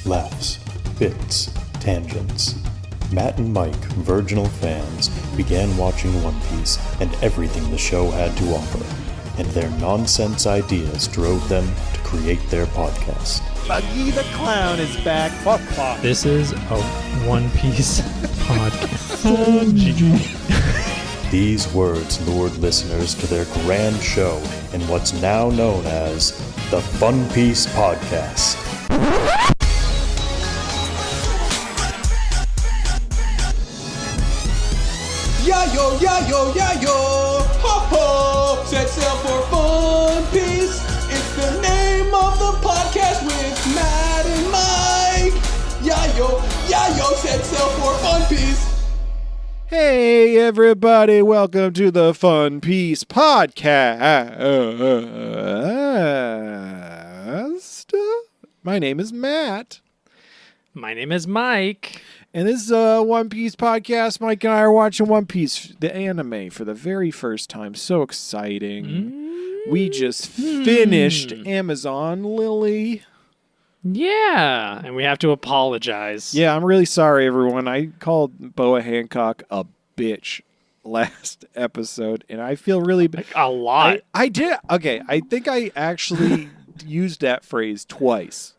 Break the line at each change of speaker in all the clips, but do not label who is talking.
Laughs, bits, tangents. Matt and Mike, virginal fans, began watching One Piece and everything the show had to offer, and their nonsense ideas drove them to create their podcast.
Buggy the Clown is back. Fuck.
This is a One Piece podcast.
These words lured listeners to their grand show in what's now known as the funpiecepodcast.
Yayo, yayo, yayo, ho ho, set sail for Fun Piece. It's the name of the podcast with Matt and Mike. Yayo, yayo, set sail for Fun Piece.
Hey everybody, welcome to the Fun Piece podcast. My name is Matt.
My name is Mike.
And this is a One Piece podcast. Mike and I are watching One Piece, the anime, for the very first time. So exciting. We just finished Amazon Lily.
Yeah, and we have to apologize.
Yeah, I'm really sorry, everyone. I called Boa Hancock a bitch last episode, and I feel really bad.
Like a lot.
I did. Okay, I think I actually used that phrase twice.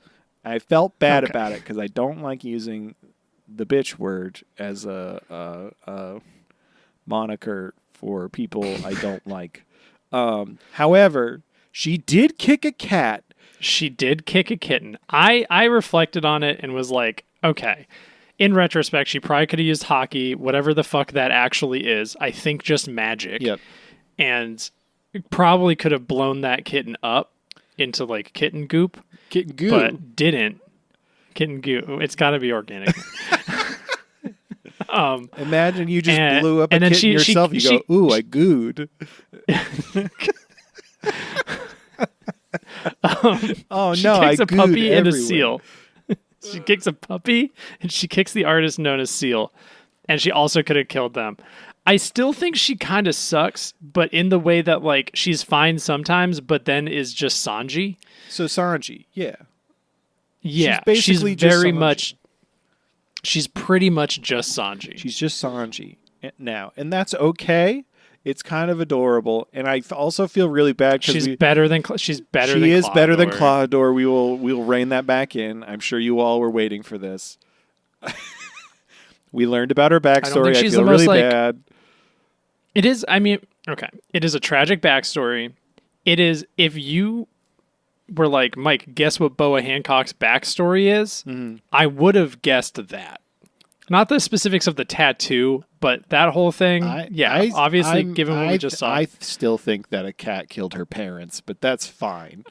I felt bad about it because I don't like using the bitch word as a moniker for people I don't like. However, she did kick a cat.
She did kick a kitten. I reflected on it and was like, okay, in retrospect, she probably could have used hockey, whatever the fuck that actually is. I think just magic.
Yep.
And probably could have blown that kitten up into like kitten goop.
Kitten goo.
But didn't. Kitten goo. It's got to be organic.
Imagine you just blew up a
and then
kitten yourself. You go, ooh, I gooed.
She
no,
kicks
I
a puppy
gooed
and a
everywhere.
seal. She kicks a puppy and she kicks the artist known as Seal. And she also could have killed them. I still think she kind of sucks, but in the way that like she's fine sometimes, but then is just Sanji.
So Sanji, yeah.
Yeah,
she's basically just
very
Sanji.
much. She's pretty much just Sanji.
She's just Sanji now, and that's okay. It's kind of adorable, and I also feel really bad because
she's better than Claudor.
better than Claudor. We will rein that back in. I'm sure you all were waiting for this. We learned about her backstory. I feel really bad.
It is. I mean, okay. It is a tragic backstory. It is. If you were like, Mike, guess what Boa Hancock's backstory is?
Mm-hmm.
I would have guessed that. Not the specifics of the tattoo, but that whole thing. Obviously, given what we just saw.
I still think that a cat killed her parents, but that's fine.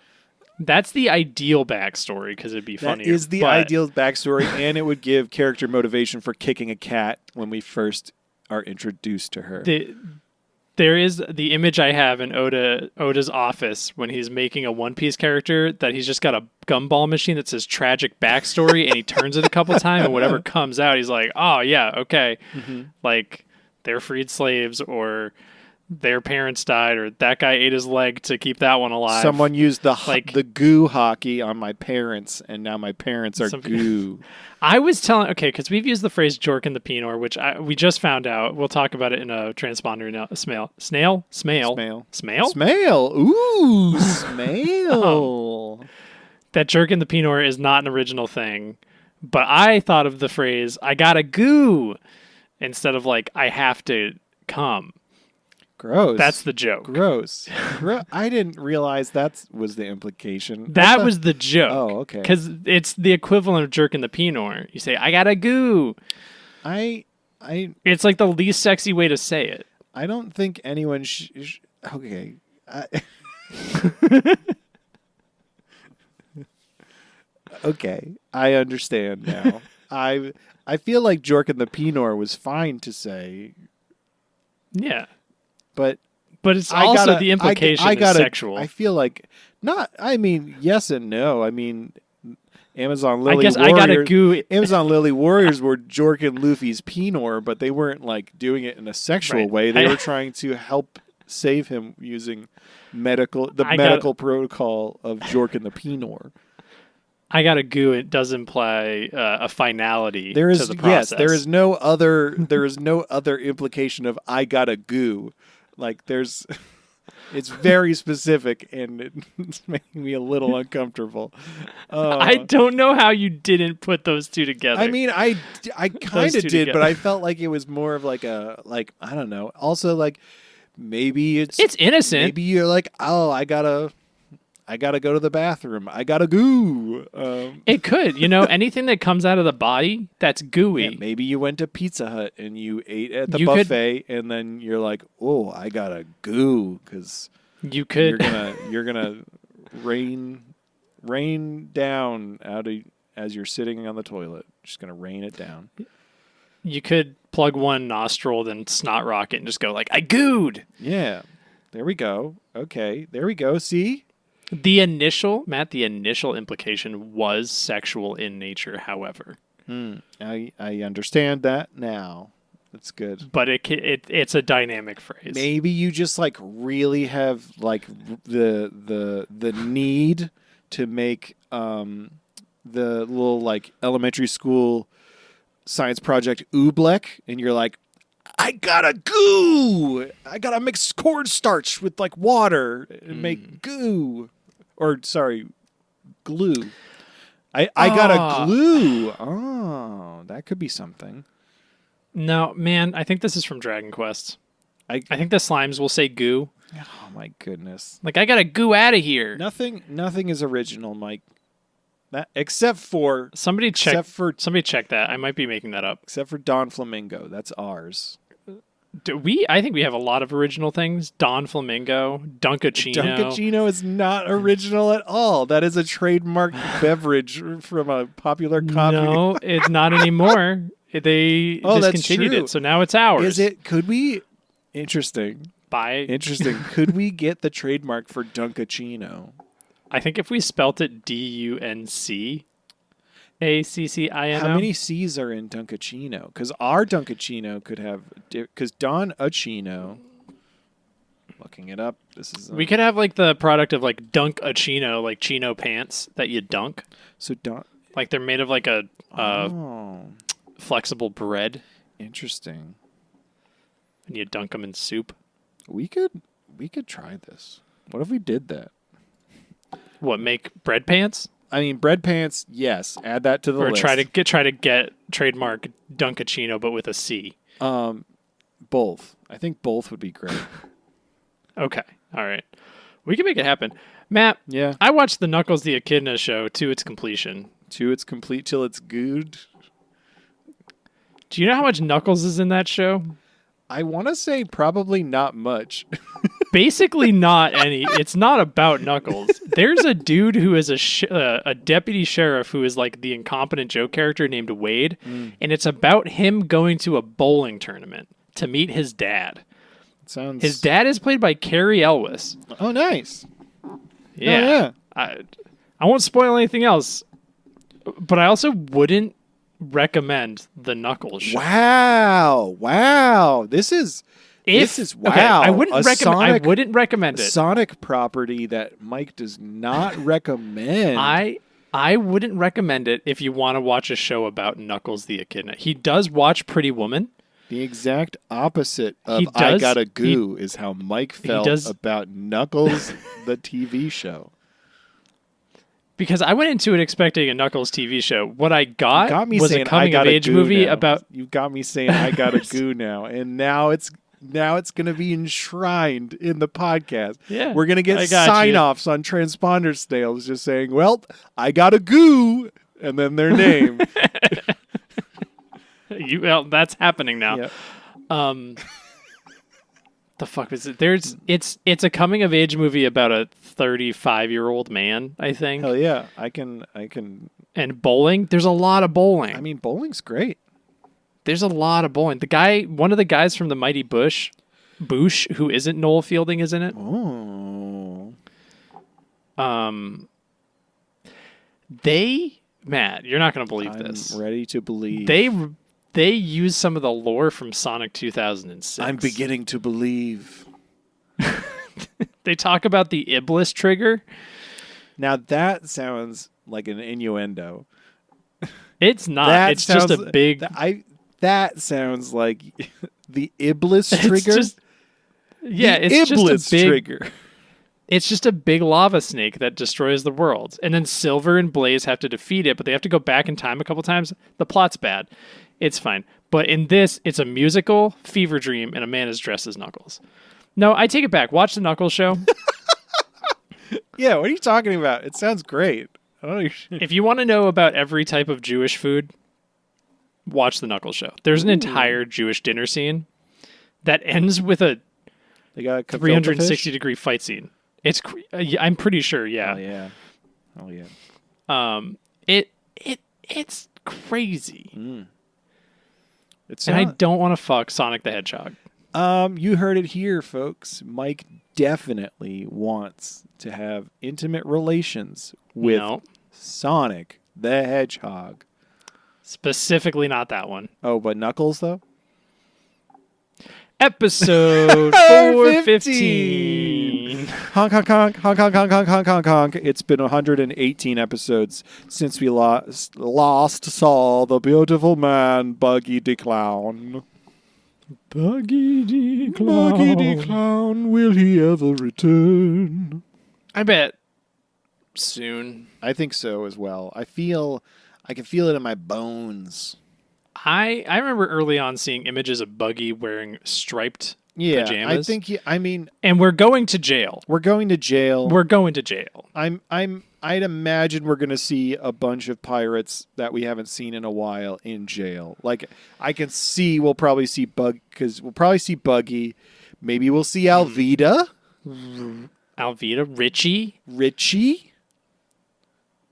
That's the ideal backstory because it'd be funnier.
That is the ideal backstory, and it would give character motivation for kicking a cat when we first are introduced to her.
There is the image I have in Oda's office when he's making a One Piece character that he's just got a gumball machine that says tragic backstory and he turns it a couple times and whatever comes out, he's like, oh yeah, okay. Mm-hmm. Like they're freed slaves or their parents died or that guy ate his leg to keep that one alive.
Someone used the goo hockey on my parents and now my parents are goo.
I was telling, because we've used the phrase jork in the penor, which we just found out. We'll talk about it in a transponder now. Snail? Smail?
Ooh, smail.
That jerk in the penor is not an original thing. But I thought of the phrase, I gotta goo, instead of like, I have to come.
Gross.
That's the joke.
Gross. I didn't realize that was the implication.
That was the joke.
Oh, okay.
Because it's the equivalent of jerk in the penor. You say, I gotta goo. It's like the least sexy way to say it.
I don't think anyone okay. Okay. I understand now. I feel like jork in the penor was fine to say.
Yeah.
But
it's also the implication is sexual.
I feel like yes and no. I mean, Amazon Lily
Warriors.
I gotta goo. Amazon Lily Warriors were jorking Luffy's penor, but they weren't like doing it in a sexual way. They were trying to help save him using medical protocol of jorking the penor.
I gotta goo. It does imply a finality
There is
to the process.
yes, there is no other implication of I gotta goo. Like there's it's very specific and it's making me a little uncomfortable.
I don't know how you didn't put those two together.
I mean, I kind
two
of did, but
together.
I felt like it was more of like I don't know. Also, like maybe it's
innocent.
Maybe you're like, oh, I gotta go to the bathroom. I gotta goo.
It could, anything that comes out of the body that's gooey.
Yeah, maybe you went to Pizza Hut and you ate at the
You could-
buffet, and then you're like, oh, I gotta goo because
You could.
you're gonna rain down as you're sitting on the toilet. Just gonna rain it down.
You could plug one nostril, then snot rocket, and just go like, I gooed.
Yeah. There we go. Okay. There we go. See?
The initial implication was sexual in nature, however.
I understand that now. That's good.
But it's a dynamic phrase.
Maybe you just like really have like the need to make the little like elementary school science project oobleck, and you're like, I gotta goo. I gotta mix cornstarch with like water and make goo. Or sorry, glue. I gotta glue. Oh, that could be something.
No, man, I think this is from Dragon Quest. I think the slimes will say goo.
Oh my goodness.
Like, I gotta goo out of here.
Nothing is original, Mike. That except for
Somebody check that. I might be making that up.
except for Don Flamingo. That's ours.
I think we have a lot of original things. Don Flamingo, Dunkachino.
Dunkachino is not original at all. That is a trademark beverage from a popular coffee.
No, it's not anymore. They discontinued
true.
it, so now it's ours.
Is it? Could we? Interesting. Interesting. Could we get the trademark for Dunkachino?
I think if we spelt it DUNCACCINO.
How many C's are in Dunkachino? Because our Dunkachino could have... Because Don Achino... Looking it up. This is...
We could have like the product of like Dunkachino, like chino pants that you dunk.
So Don...
Like they're made of like a
Oh,
flexible bread,
interesting.
and you dunk them in soup.
We could try this. What if we did that?
What, make bread pants?
I mean, bread pants, yes. Add that to the
Or
list.
try to get trademark Dunkachino, but with a C.
Both. I think both would be great.
Okay, all right, we can make it happen. Matt,
Yeah.
I watched the Knuckles the Echidna show to its completion.
To its complete till it's good.
Do you know how much Knuckles is in that show?
I want to say probably not much.
Basically not any. It's not about Knuckles. There's a dude who is a deputy sheriff who is like the incompetent Joe character named Wade, and it's about him going to a bowling tournament to meet his dad.
Sounds.
His dad is played by Carrie Elwes.
Oh, nice.
Yeah.
yeah.
I won't spoil anything else, but I also wouldn't recommend the Knuckles show.
Wow. This is wow.
Okay, I
A
wouldn't recommend it.
Sonic property that Mike does not recommend.
I wouldn't recommend it if you want to watch a show about Knuckles the Echidna. He does watch Pretty Woman.
The exact opposite of I Gotta Goo is how Mike felt about Knuckles the TV show.
Because I went into it expecting a Knuckles TV show. What I got
me
was a
saying,
coming of age movie about...
You got me saying I Gotta Goo now. And now it's going to be enshrined in the podcast.
Yeah,
we're going to get
I got you.
sign-offs on transponder snails just saying, well, I Gotta Goo, and then their name.
Well, that's happening now.
Yep.
The fuck is it? It's a coming of age movie about a 35-year-old man, I think.
Hell yeah. I can.
And bowling. There's a lot of bowling.
I mean, bowling's great.
There's a lot of bowling. One of the guys from the Mighty Boosh, who isn't Noel Fielding, is in it.
Oh.
Matt, you're not going to believe this.
I'm ready to believe.
They use some of the lore from Sonic 2006.
I'm beginning to believe.
They talk about the Iblis trigger.
Now that sounds like an innuendo.
It's not.
That
It's just a
sounds-
big.
That sounds like the Iblis
It's
trigger.
yeah,
the
it's
Iblis
just a big.
trigger.
It's just a big lava snake that destroys the world. And then Silver and Blaze have to defeat it, but they have to go back in time a couple times. The plot's bad. It's fine. But in this, it's a musical, fever dream, and a man is dressed as Knuckles. No, I take it back. Watch the Knuckles show.
Yeah, what are you talking about? It sounds great. I don't know.
If you want to know about every type of Jewish food, watch the Knuckles show. There's an entire Jewish dinner scene that ends with a
They got
360-degree fight scene. I'm pretty sure, yeah.
Oh yeah.
It's crazy.
It's
And I don't want to fuck Sonic the Hedgehog.
You heard it here, folks. Mike definitely wants to have intimate relations with
No.
Sonic the Hedgehog.
Specifically not that one.
Oh, but Knuckles though?
Episode 415.
Honk, honk, honk, honk, honk, honk, honk, honk, honk, honk. It's been 118 episodes since we last saw the beautiful man, Buggy the Clown.
Buggy the
Buggy the Clown, will he ever return?
I bet soon.
I think so as well. I can feel it in my bones.
I remember early on seeing images of Buggy wearing striped pajamas.
I think
and we're going to jail.
we're going to jail.
We're going to jail.
I'd imagine we're going to see a bunch of pirates that we haven't seen in a while in jail. Like I can see we'll probably see Buggy. Maybe we'll see Alvida,
Alvida, Richie.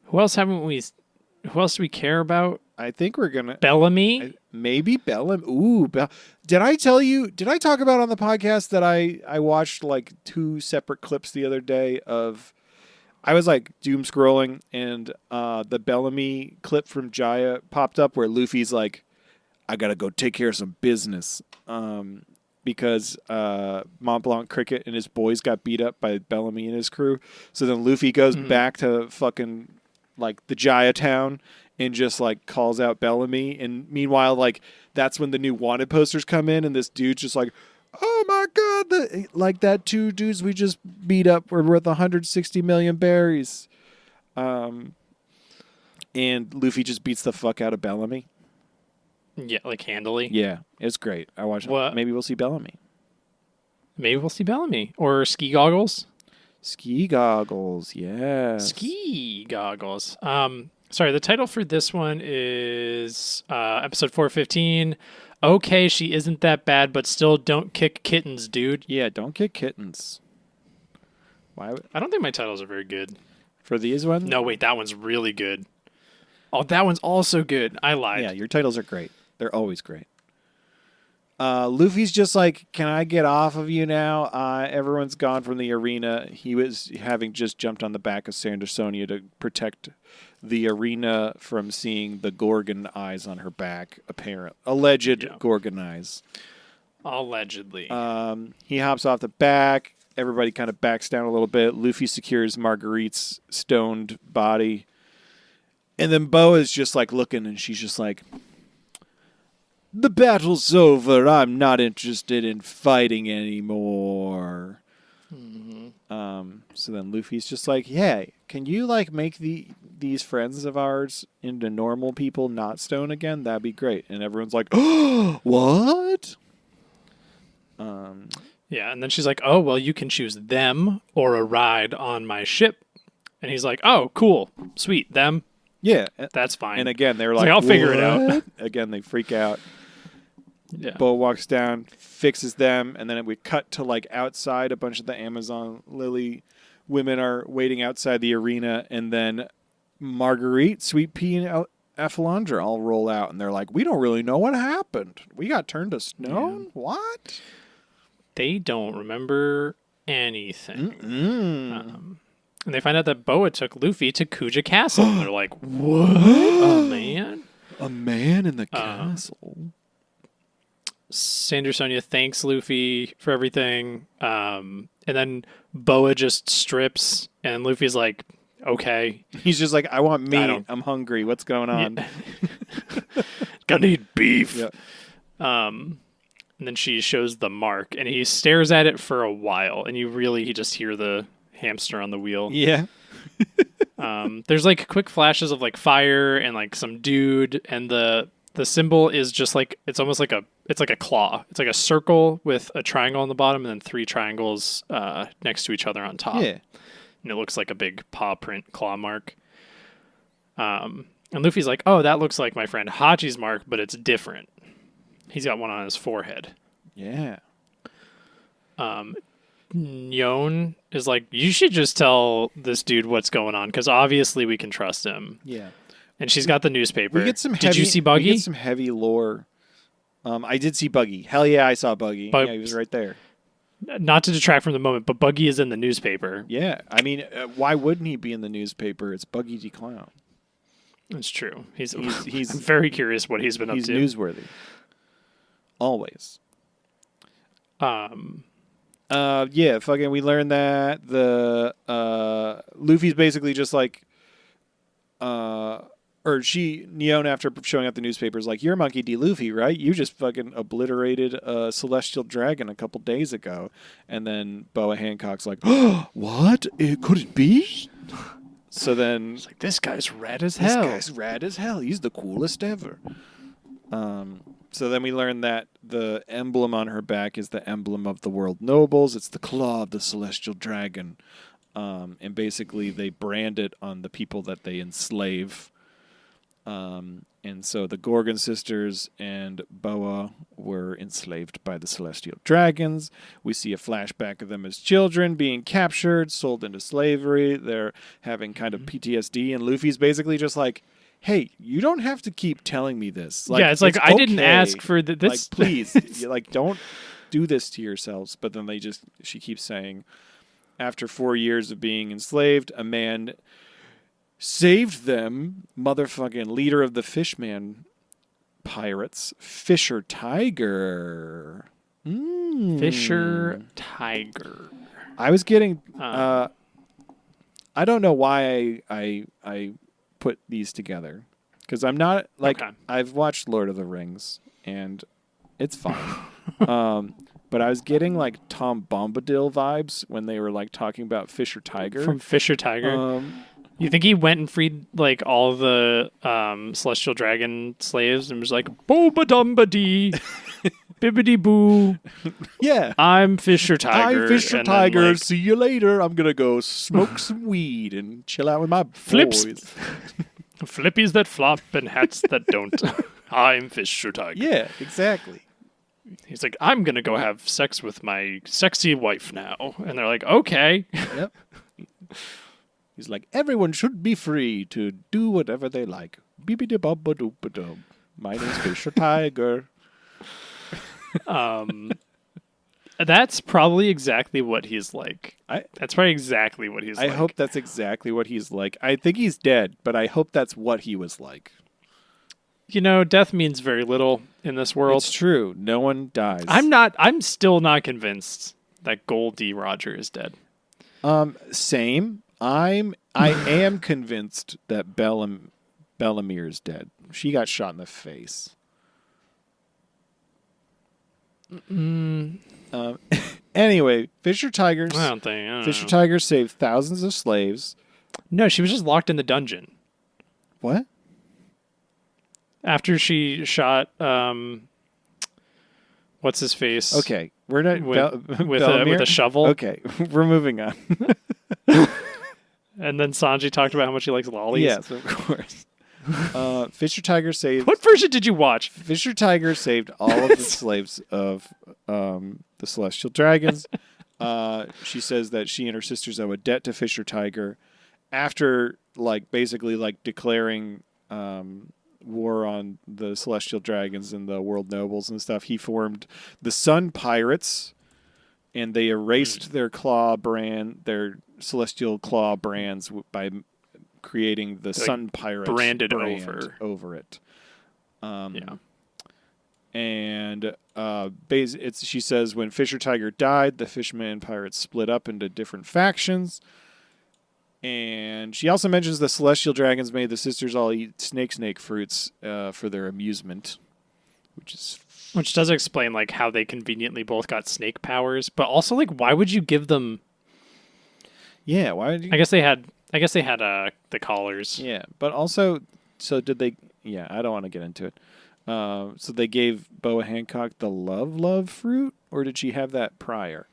Who else do we care about?
I think we're gonna
Bellamy.
maybe Bellamy. Ooh, did I talk about on the podcast that I watched like 2 separate clips the other day of? I was like doom scrolling and the Bellamy clip from Jaya popped up where Luffy's like, I gotta go take care of some business because Mont Blanc Cricket and his boys got beat up by Bellamy and his crew. So then Luffy goes back to fucking like the Jaya town and just like calls out Bellamy. And meanwhile, like that's when the new wanted posters come in and this dude's just like, oh my God, like that 2 dudes we just beat up were worth 160 million berries. And Luffy just beats the fuck out of Bellamy.
Yeah, like handily.
Yeah, it's great. I watched it. Maybe we'll see Bellamy.
Maybe we'll see Bellamy. Or ski goggles.
Ski goggles, yeah.
Ski goggles. Sorry, the title for this one is episode 415. Okay, she isn't that bad, but still don't kick kittens, dude.
Yeah, don't kick kittens. Why?
I don't think my titles are very good.
For these ones?
No, wait, that one's really good. Oh, that one's also good. I lied.
Yeah, your titles are great. They're always great. Luffy's just like, can I get off of you now? Everyone's gone from the arena. He was having just jumped on the back of Sandersonia to protect the arena from seeing the Gorgon eyes on her back, alleged Gorgon eyes.
Allegedly.
He hops off the back. Everybody kind of backs down a little bit. Luffy secures Marguerite's stoned body. And then Boa's just like looking and she's just like, the battle's over. I'm not interested in fighting anymore. So then Luffy's just like, hey, can you like make these friends of ours into normal people, not stone again? That'd be great. And everyone's like, oh, what?
Yeah, and then she's like, oh, well, you can choose them or a ride on my ship. And he's like, oh, cool. Sweet. Them.
Yeah.
That's fine.
And again, they were
He's
like,
I'll figure it out.
"What?" Again, they freak out.
Yeah.
Bo walks down, fixes them, and then we cut to like outside. A bunch of the Amazon Lily women are waiting outside the arena, and then Marguerite, Sweet Pea, and Ephilandra all roll out, and they're like, we don't really know what happened. We got turned to stone? Yeah. What?
They don't remember anything. And they find out that Boa took Luffy to Kuja Castle. And they're like, what? A man?
A man in the castle?
Sandersonia thanks Luffy for everything. And then Boa just strips, and Luffy's like, okay.
He's just like, I want meat.
don't-
I'm hungry. What's going on?
Gonna eat beef.
Yeah.
And then she shows the mark, and he stares at it for a while, and he just hear the hamster on the wheel.
Yeah.
There's like quick flashes of like fire and like some dude, and the symbol is just like it's almost like it's like a claw. It's like a circle with a triangle on the bottom, and then 3 triangles next to each other on top.
Yeah.
And it looks like a big paw print claw mark. And Luffy's like, oh, that looks like my friend Hachi's mark, but it's different. He's got one on his forehead.
Yeah.
Nyon is like, you should just tell this dude what's going on, because obviously we can trust him.
Yeah.
And she's got the newspaper.
We get some
Did you see Buggy?
We get some heavy lore. I did see Buggy. Hell yeah, I saw Buggy. Yeah, he was right there.
Not to detract from the moment, but Buggy is in the newspaper.
Yeah. I mean, why wouldn't he be in the newspaper? It's Buggy the Clown.
That's true. He's
I'm
very curious what he's been up to.
He's newsworthy. Always. Yeah, fucking we learned that the Luffy's basically just like Nyon after showing up the newspapers like, you're Monkey D. Luffy, right? You just fucking obliterated a celestial dragon a couple days ago. And then Boa Hancock's like, oh, what? Could it be? So then
It's like, this guy's rad as
this
hell.
guy's rad as hell. He's the coolest ever. So then we learn that the emblem on her back is the emblem of the world nobles. It's the claw of the celestial dragon. And basically they brand it on the people that they enslave. And so the Gorgon sisters and Boa were enslaved by the celestial dragons. We see a flashback of them as children being captured, sold into slavery. They're having kind of PTSD, and Luffy's basically just like, hey, you don't have to keep telling me this. Like,
yeah, it's like, I didn't ask for this.
Like, please, like, don't do this to yourselves. But then she keeps saying, after 4 years of being enslaved, a man saved them, motherfucking leader of the Fishman pirates, Fisher Tiger.
Fisher Tiger.
I was getting. I don't know why I put these together, because I'm not like,
Okay.
I've watched Lord of the Rings and it's fine. But I was getting like Tom Bombadil vibes when they were like talking about Fisher Tiger.
From Fisher Tiger. You think he went and freed like all the celestial dragon slaves and was like, Boba Dumba Dee, Bibbidi Boo,
Yeah.
I'm Fisher Tiger.
I'm Fisher
and then,
Tiger.
like,
See you later. I'm gonna go smoke some weed and chill out with my
Flips.
boys.
flippies that flop and hats that don't. I'm Fisher Tiger.
Yeah, exactly.
He's like, I'm gonna go have sex with my sexy wife now, and they're like, okay.
Yep. He's like, everyone should be free to do whatever they like. Beep-a-dee-bop-a-doop-a-dum. My name's Fisher Tiger.
That's probably exactly what he's like.
I
like.
hope that's exactly what he's like. I think he's dead, but I hope that's what he was like.
You know, death means very little in this world.
It's true. No one dies.
I'm still not convinced that Gold D. Roger is dead.
Same. I am convinced that Bellamere is dead. She got shot in the face. Anyway, Fisher Tigers.
I don't know.
Fisher Tigers saved thousands of slaves.
No, she was just locked in the dungeon
What?
after she shot. What's his face?
Okay, we're not
with a shovel.
Okay, we're moving on.
And then Sanji talked about how much he likes lollies.
Yes, of course. Fisher Tiger saved.
What version did you watch?
Fisher Tiger saved all of the slaves of the Celestial Dragons. She says that she and her sisters owe a debt to Fisher Tiger. After, basically declaring war on the Celestial Dragons and the World Nobles and stuff, he formed the Sun Pirates, and they erased their Celestial Claw brands by creating the Sun Pirate
branded
brand over it.
Yeah.
And she says when Fisher Tiger died, the Fishman pirates split up into different factions. And she also mentions the celestial dragons made the sisters all eat snake fruits for their amusement,
which does explain like how they conveniently both got snake powers, but also like why would you give them?
Yeah, why did you?
I guess they had the collars.
Yeah, but also, so did they? Yeah, I don't want to get into it. So they gave Boa Hancock the love fruit, or did she have that prior,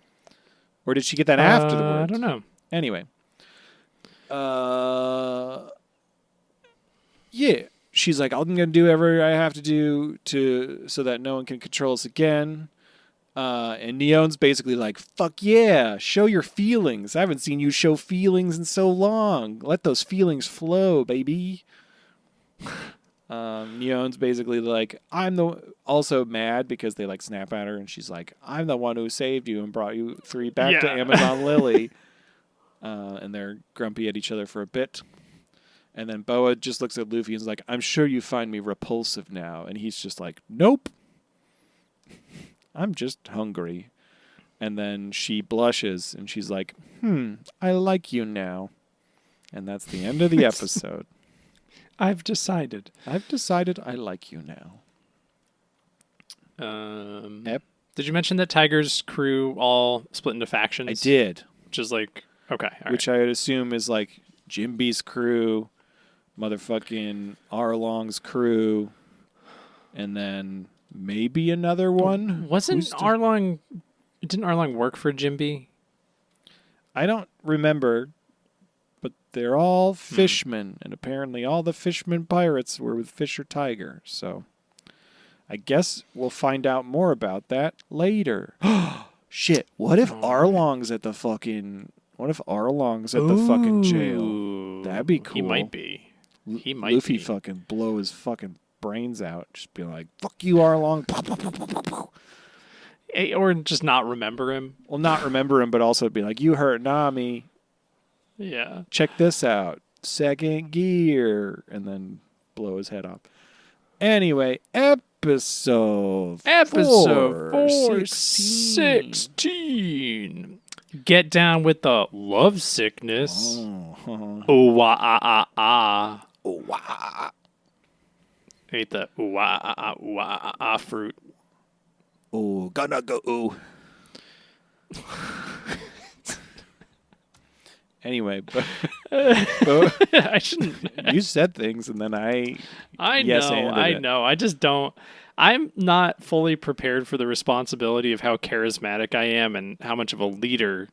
or did she get that afterwards?
I don't know.
Anyway, yeah, she's like, I'm gonna do whatever I have to do so that no one can control us again. And Neon's basically like, fuck yeah, show your feelings. I haven't seen you show feelings in so long. Let those feelings flow, baby. Neon's basically like, also mad because they like snap at her and she's like, I'm the one who saved you and brought you 3 back to Amazon Lily. And they're grumpy at each other for a bit. And then Boa just looks at Luffy and is like, I'm sure you find me repulsive now. And he's just like, nope. I'm just hungry. And then she blushes and she's like, I like you now. And that's the end of the episode.
I've decided
I like you now. Yep.
Did you mention that Tiger's crew all split into factions?
I did.
Which is like, okay.
Which I would assume is like Jimby's crew, motherfucking Arlong's crew, and then maybe another one.
Didn't Arlong work for Jimby?
I don't remember, but they're all fishmen, and apparently all the fishermen pirates were with Fisher Tiger, so I guess we'll find out more about that later. Shit, what if Arlong's at the fucking jail? That'd be cool.
He might be.
Luffy fucking blow his fucking brains out. Just be like, fuck you, Arlong.
Or just not remember him.
Well, not remember him, but also be like, you hurt Nami.
Yeah.
Check this out. Second gear. And then blow his head off. Anyway, episode
416. Get down with the love sickness. Ooh-wah-ah-ah-ah.
Ooh-wah.
Ate the ooh-wah-ah-ah-ooh-wah-ah-ah fruit.
Ooh, gonna go ooh. Anyway, but
I shouldn't.
You said things, and then I
know. I just don't. I'm not fully prepared for the responsibility of how charismatic I am and how much of a leader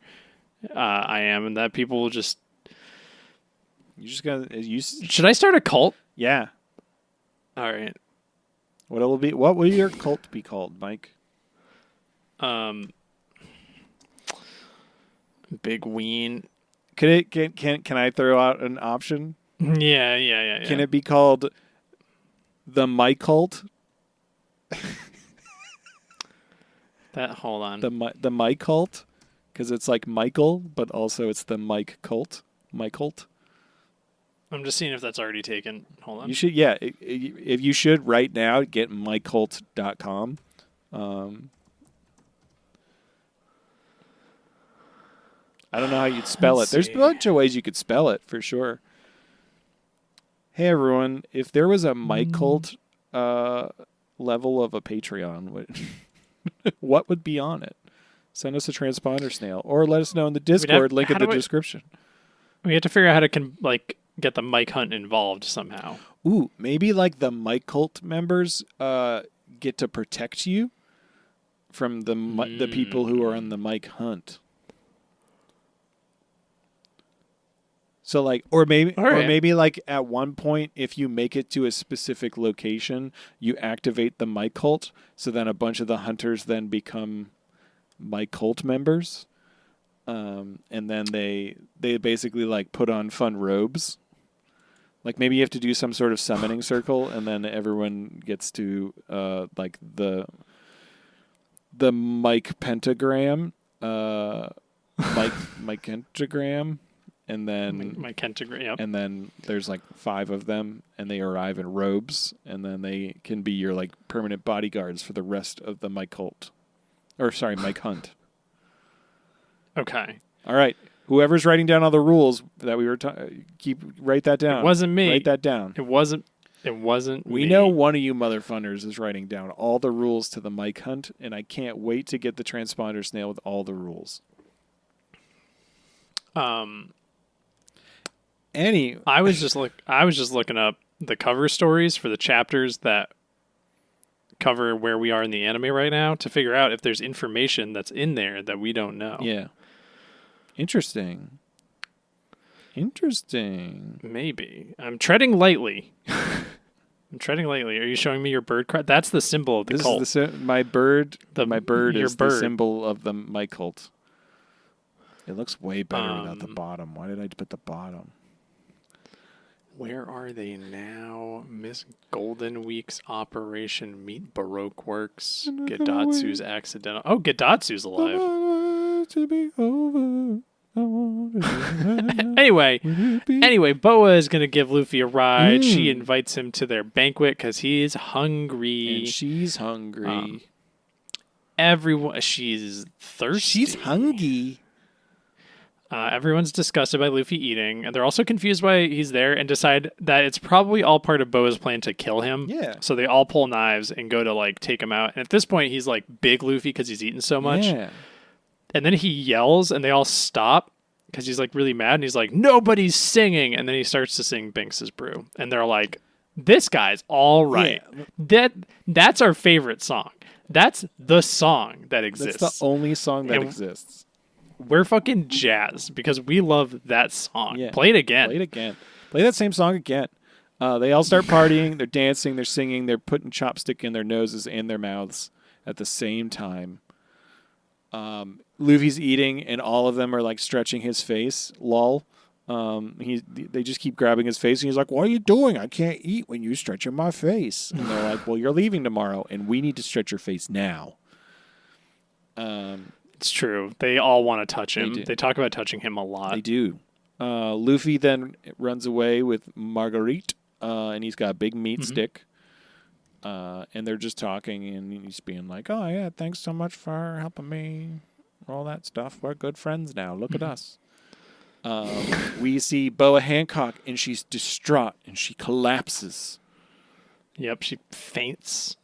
I am, and that people will just.
You just gotta.
Should I start a cult?
Yeah.
All right.
What will your cult be called, Mike?
Big Ween.
Can I throw out an option?
Yeah.
Can it be called the Mike cult?
Hold on.
The Mike cult, because it's like Michael, but also it's the Mike cult. Mike cult.
I'm just seeing if that's already taken. Hold on.
You should, yeah. If you should right now, get MikeCult.com. I don't know how you'd spell it. There's a bunch of ways you could spell it for sure. Hey everyone, if there was a Mike Cult level of a Patreon, what would be on it? Send us a transponder snail, or let us know in the Discord link in the description.
We have to figure out how to get the Mike Hunt involved somehow.
Ooh, maybe like the Mike Cult members get to protect you from the people who are on the Mike Hunt. So like, or maybe like at one point, if you make it to a specific location, you activate the Mike Cult. So then a bunch of the hunters then become Mike Cult members. And then they basically like put on fun robes. Like maybe you have to do some sort of summoning circle, and then everyone gets to like the Mike pentagram, Mike pentagram. And then
my Kentagram, yep.
And then there's like 5 of them, and they arrive in robes, and then they can be your like permanent bodyguards for the rest of the Mike Hunt.
Okay.
All right. Whoever's writing down all the rules that we were write that down.
It wasn't me.
Write that down.
It wasn't
We
me.
know one of you motherfuckers is writing down all the rules to the Mike hunt, and I can't wait to get the transponder snail with all the rules.
I was just looking up the cover stories for the chapters that cover where we are in the anime right now to figure out if there's information that's in there that we don't know.
Yeah. Interesting.
Maybe. I'm treading lightly. Are you showing me your bird card? That's the symbol of the cult.
Is my bird. My bird
your
is
bird.
the symbol of the my cult. It looks way better without the bottom. Why did I put the bottom?
Where are they now? Miss Golden Week's Operation Meet Baroque Works. Gedatsu's accidental. Oh, Gedatsu's alive.
To be over.
Anyway, Boa is gonna give Luffy a ride. She invites him to their banquet because he's hungry.
And she's hungry.
She's thirsty.
She's hungry.
Everyone's disgusted by Luffy eating, and they're also confused why he's there and decide that it's probably all part of Boa's plan to kill him.
Yeah.
So they all pull knives and go to like take him out. And at this point, he's like big Luffy because he's eaten so much.
Yeah.
And then he yells, and they all stop because he's like really mad, and he's like, "Nobody's singing!" And then he starts to sing Binks's Brew, and they're like, "This guy's all right.
Yeah.
That's our favorite song. That's the song that exists.
That's the only song that exists."
We're fucking jazzed because we love that song.
Yeah.
Play it again.
Play that same song again. They all start partying. They're dancing. They're singing. They're putting chopstick in their noses and their mouths at the same time. Luffy's eating, and all of them are like stretching his face. Lol. They just keep grabbing his face, and he's like, "What are you doing? I can't eat when you're stretching my face." And they're like, "Well, you're leaving tomorrow, and we need to stretch your face now."
It's true. They all want to touch him.
do.
They talk about touching him a lot.
They do. Luffy then runs away with Marguerite, and he's got a big meat stick. And they're just talking, and he's being like, "Oh, yeah, thanks so much for helping me. All that stuff. We're good friends now. Look at us." We see Boa Hancock, and she's distraught, and she collapses.
Yep, she faints.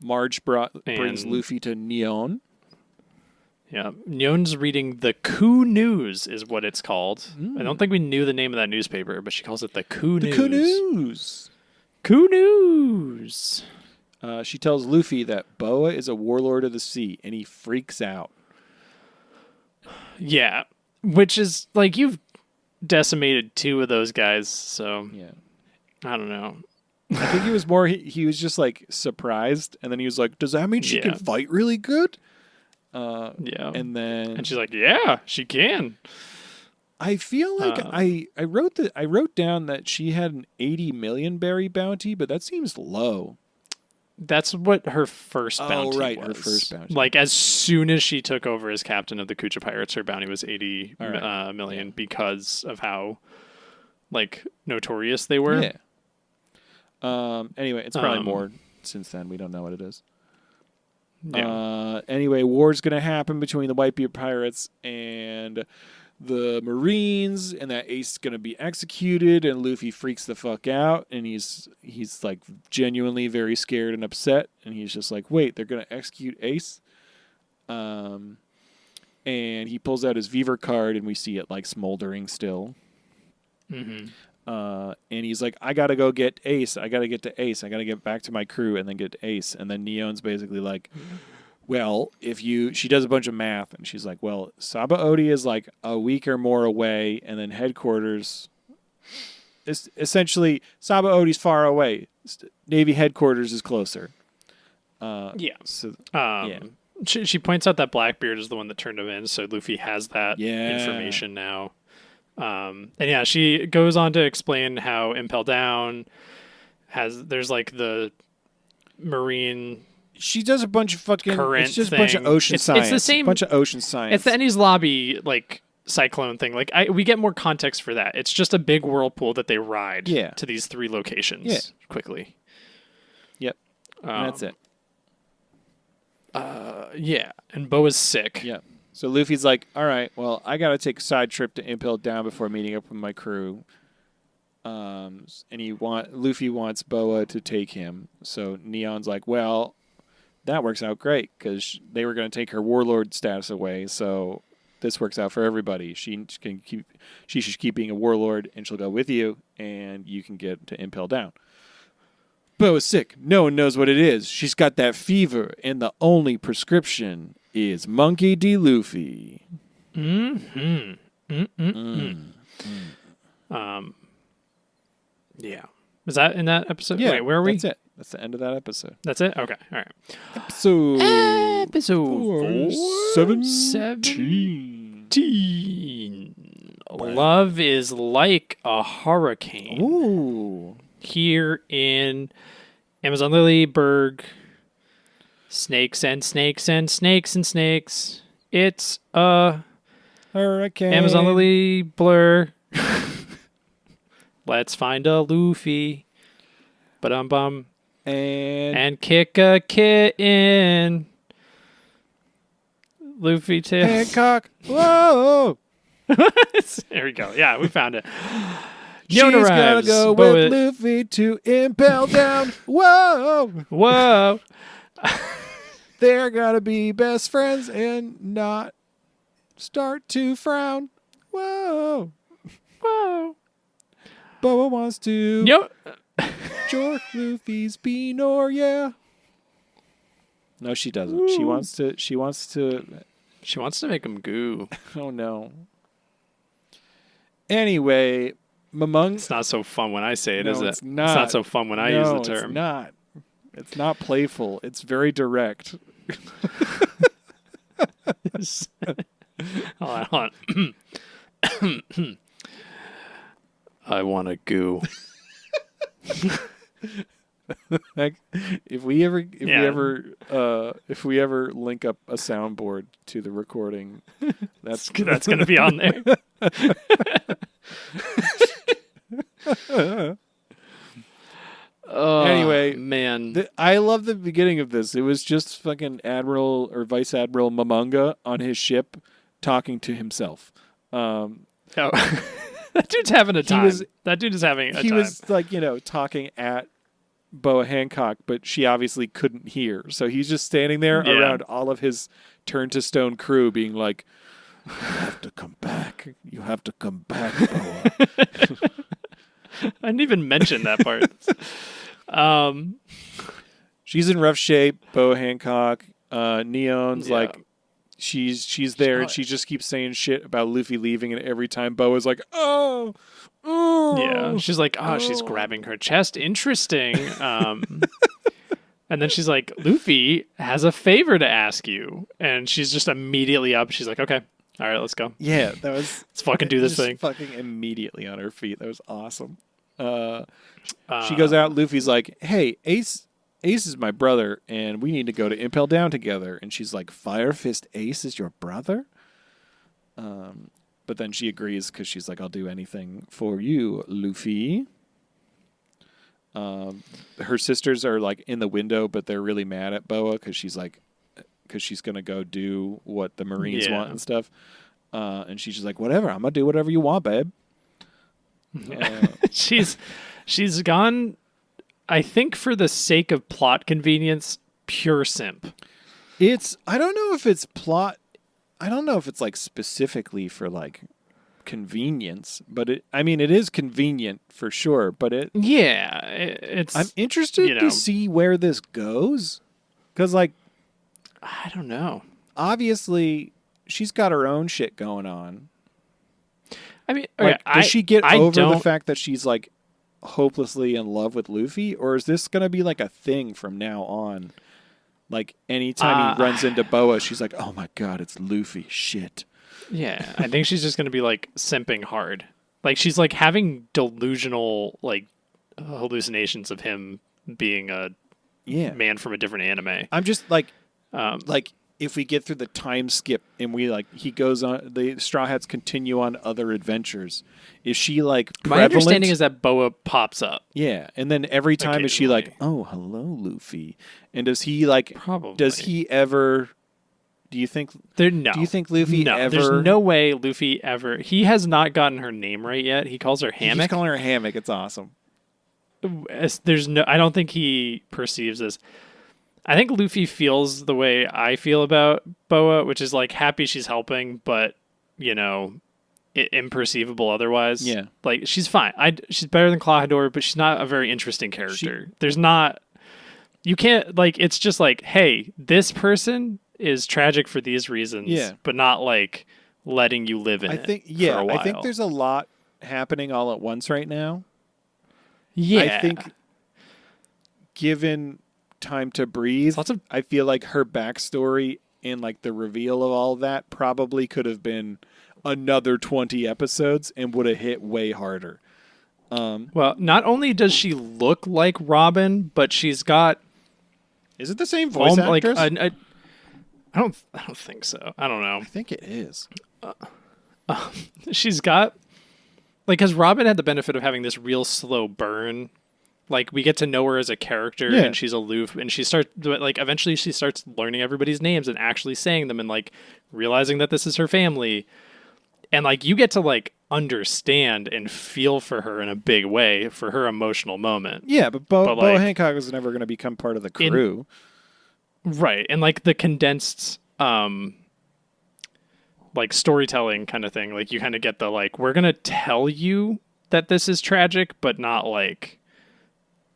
Marge brings Luffy to Neon.
Yeah, Neon's reading the Coup News is what it's called. I don't think we knew the name of that newspaper, but she calls it the Coup News.
Coup News.
Coup News.
She tells Luffy that Boa is a warlord of the sea, and he freaks out.
Yeah, which is like you've decimated 2 of those guys, so
Yeah.
I don't know.
I think he was more, he was just like surprised, and then he was like, "Does that mean she can fight really good?"
Yeah.
And
she's like, "Yeah, she can."
I feel like I wrote down that she had an 80 million berry bounty, but that seems low.
That's what her first bounty
right,
was.
her first bounty.
Like, as soon as she took over as captain of the Kucha Pirates, her bounty was 80 million because of how, like, notorious they were.
Yeah. Anyway, it's probably more since then. We don't know what it is.
Yeah.
Anyway, war's going to happen between the Whitebeard Pirates and the Marines, and that Ace is going to be executed, and Luffy freaks the fuck out, and he's like genuinely very scared and upset, and he's just like, "Wait, they're going to execute Ace?" And he pulls out his Beaver card, and we see it like smoldering still.
Mm-hmm.
And he's like, "I gotta go get Ace. I gotta get to Ace. I gotta get back to my crew and then get to Ace." And then Neon's basically like, "Well, she does a bunch of math, and she's like, well, Sabaody is like a week or more away, and then headquarters is essentially Sabaody's far away. Navy headquarters is closer."
Yeah.
So
yeah. She points out that Blackbeard is the one that turned him in, so Luffy has that information now. And yeah, she goes on to explain how Impel Down there's like the marine.
She does a bunch of fucking
current
it's just
thing.
A bunch of ocean science.
It's the same
bunch of ocean science.
It's the Ennie's Lobby like cyclone thing. Like we get more context for that. It's just a big whirlpool that they ride to these 3 locations quickly.
Yep. And that's it.
Yeah, and Boa's sick.
Yeah. So Luffy's like, all right, well, I got to take a side trip to Impel Down before meeting up with my crew. And Luffy wants Boa to take him. So Neon's like, well, that works out great because they were going to take her warlord status away. So this works out for everybody. She's keep being a warlord, and she'll go with you, and you can get to Impel Down. Boa's sick. No one knows what it is. She's got that fever, and the only prescription is Monkey D. Luffy.
Mm-hmm. Yeah. Was that in that episode?
Yeah,
Wait, where are we?
That's it. That's the end of that episode.
That's it? Okay. All right.
Episode
17. Love is like a hurricane.
Ooh.
Here in Amazon Lilyberg. Snakes and snakes and snakes and snakes. It's a
Hurricane.
Amazon Lily blur. Let's find a Luffy. Ba-dum-bum. And kick a kitten. Luffy too.
Hancock. Whoa.
There we go. Yeah, we found it.
She's
Yona
gotta
arrives.
go with Luffy to Impel Down. Whoa.
Whoa.
They're gotta be best friends and not start to frown. Whoa.
Whoa.
Boa wants to
Yo.
jork Luffy's Beanor, yeah. No, she doesn't. She wants to.
She wants to make him goo.
Oh no. Anyway,
It's not so fun when I say it,
No,
is it?
it's not.
It's not so fun when I use the term.
It's not. It's not playful. It's very direct.
Hold on. I want to goo.
Like, if we ever link up a soundboard to the recording, that's
going to be on there.
Anyway,
man,
I love the beginning of this. It was just fucking Admiral or Vice Admiral Momonga on his ship talking to himself.
that dude's having a time. That dude is having a time.
He was like, talking at Boa Hancock, but she obviously couldn't hear. So he's just standing there around all of his Turn to Stone crew being like, you have to come back. You have to come back, Boa.
I didn't even mention that part.
She's in rough shape. Boa Hancock. Neon's like, she's there, and she just keeps saying shit about Luffy leaving, and every time Boa's like, oh.
Yeah, she's like, she's grabbing her chest. Interesting. And then she's like, Luffy has a favor to ask you, and she's just immediately up. She's like, okay, all right, let's go.
Yeah, that was.
Let's fucking do this
just
thing.
Fucking immediately on her feet. That was awesome. She goes out. Luffy's like, hey, Ace is my brother, and we need to go to Impel Down together. And she's like, Fire Fist Ace is your brother? But then she agrees because she's like, I'll do anything for you, Luffy. Her sisters are like in the window, but they're really mad at Boa because she's going to go do what the Marines want and stuff. And she's just like, whatever, I'm going to do whatever you want, babe.
She's gone, I think, for the sake of plot convenience, pure simp.
I don't know if it's plot. I don't know if it's like specifically for like convenience, but it is convenient for sure, but it's I'm interested to see where this goes, because like,
I don't know.
Obviously, she's got her own shit going on.
I mean,
like, does she get over the fact that she's like hopelessly in love with Luffy, or is this going to be like a thing from now on? Like anytime he runs into Boa, she's like, "Oh my god, it's Luffy!" Shit.
Yeah, I think she's just going to be like simping hard. Like she's like having delusional like hallucinations of him being a man from a different anime.
I'm just like if we get through the time skip and he goes on, the Straw Hats continue on other adventures. Is she like prevalent?
My understanding is that Boa pops up.
Yeah, and then every time is she like, "Oh, hello, Luffy," and does he like?
Probably.
Does he ever Do you think
No.
Do you think Luffy
no,
ever?
There's no way Luffy ever. He has not gotten her name right yet. He calls her
He's
Hammock.
calling her Hammock. It's awesome.
There's no. I don't think he perceives this. I think Luffy feels the way I feel about Boa, which is like happy she's helping, but imperceivable otherwise.
Yeah.
Like she's fine. She's better than Clawhador, but she's not a very interesting character. There's not. You can't like. It's just like, hey, this person is tragic for these reasons.
Yeah.
But not like letting you live in it. For a while.
I think there's a lot happening all at once right now.
Yeah.
I think given time to breathe, I feel like her backstory and like the reveal of all of that probably could have been another 20 episodes and would have hit way harder.
Well, not only does she look like Robin, but she's got.
Is it the same voice actress?
I don't think so. I don't know.
I think it is.
She's got because Robin had the benefit of having this real slow burn. Like we get to know her as a character, and she's aloof, and she starts like eventually she starts learning everybody's names and actually saying them, and like realizing that this is her family, and like you get to like understand and feel for her in a big way for her emotional moment.
Yeah, but Bo Hancock was never going to become part of the crew,
right? And like the condensed like storytelling kind of thing, like you kind of get the like we're gonna tell you that this is tragic, but not like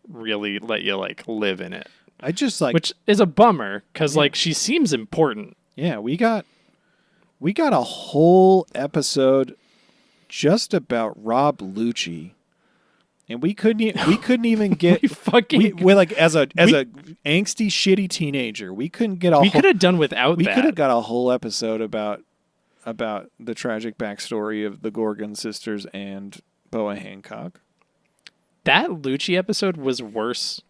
really let you like live in it.
I just like,
which is a bummer because like she seems important.
Yeah, we got a whole episode just about Rob Lucci, and we couldn't even get we like as a angsty shitty teenager, we couldn't get
we could have done without
we
that.
could have got a whole episode about the tragic backstory of the Gorgon sisters and Boa Hancock.
That Lucci episode was worse.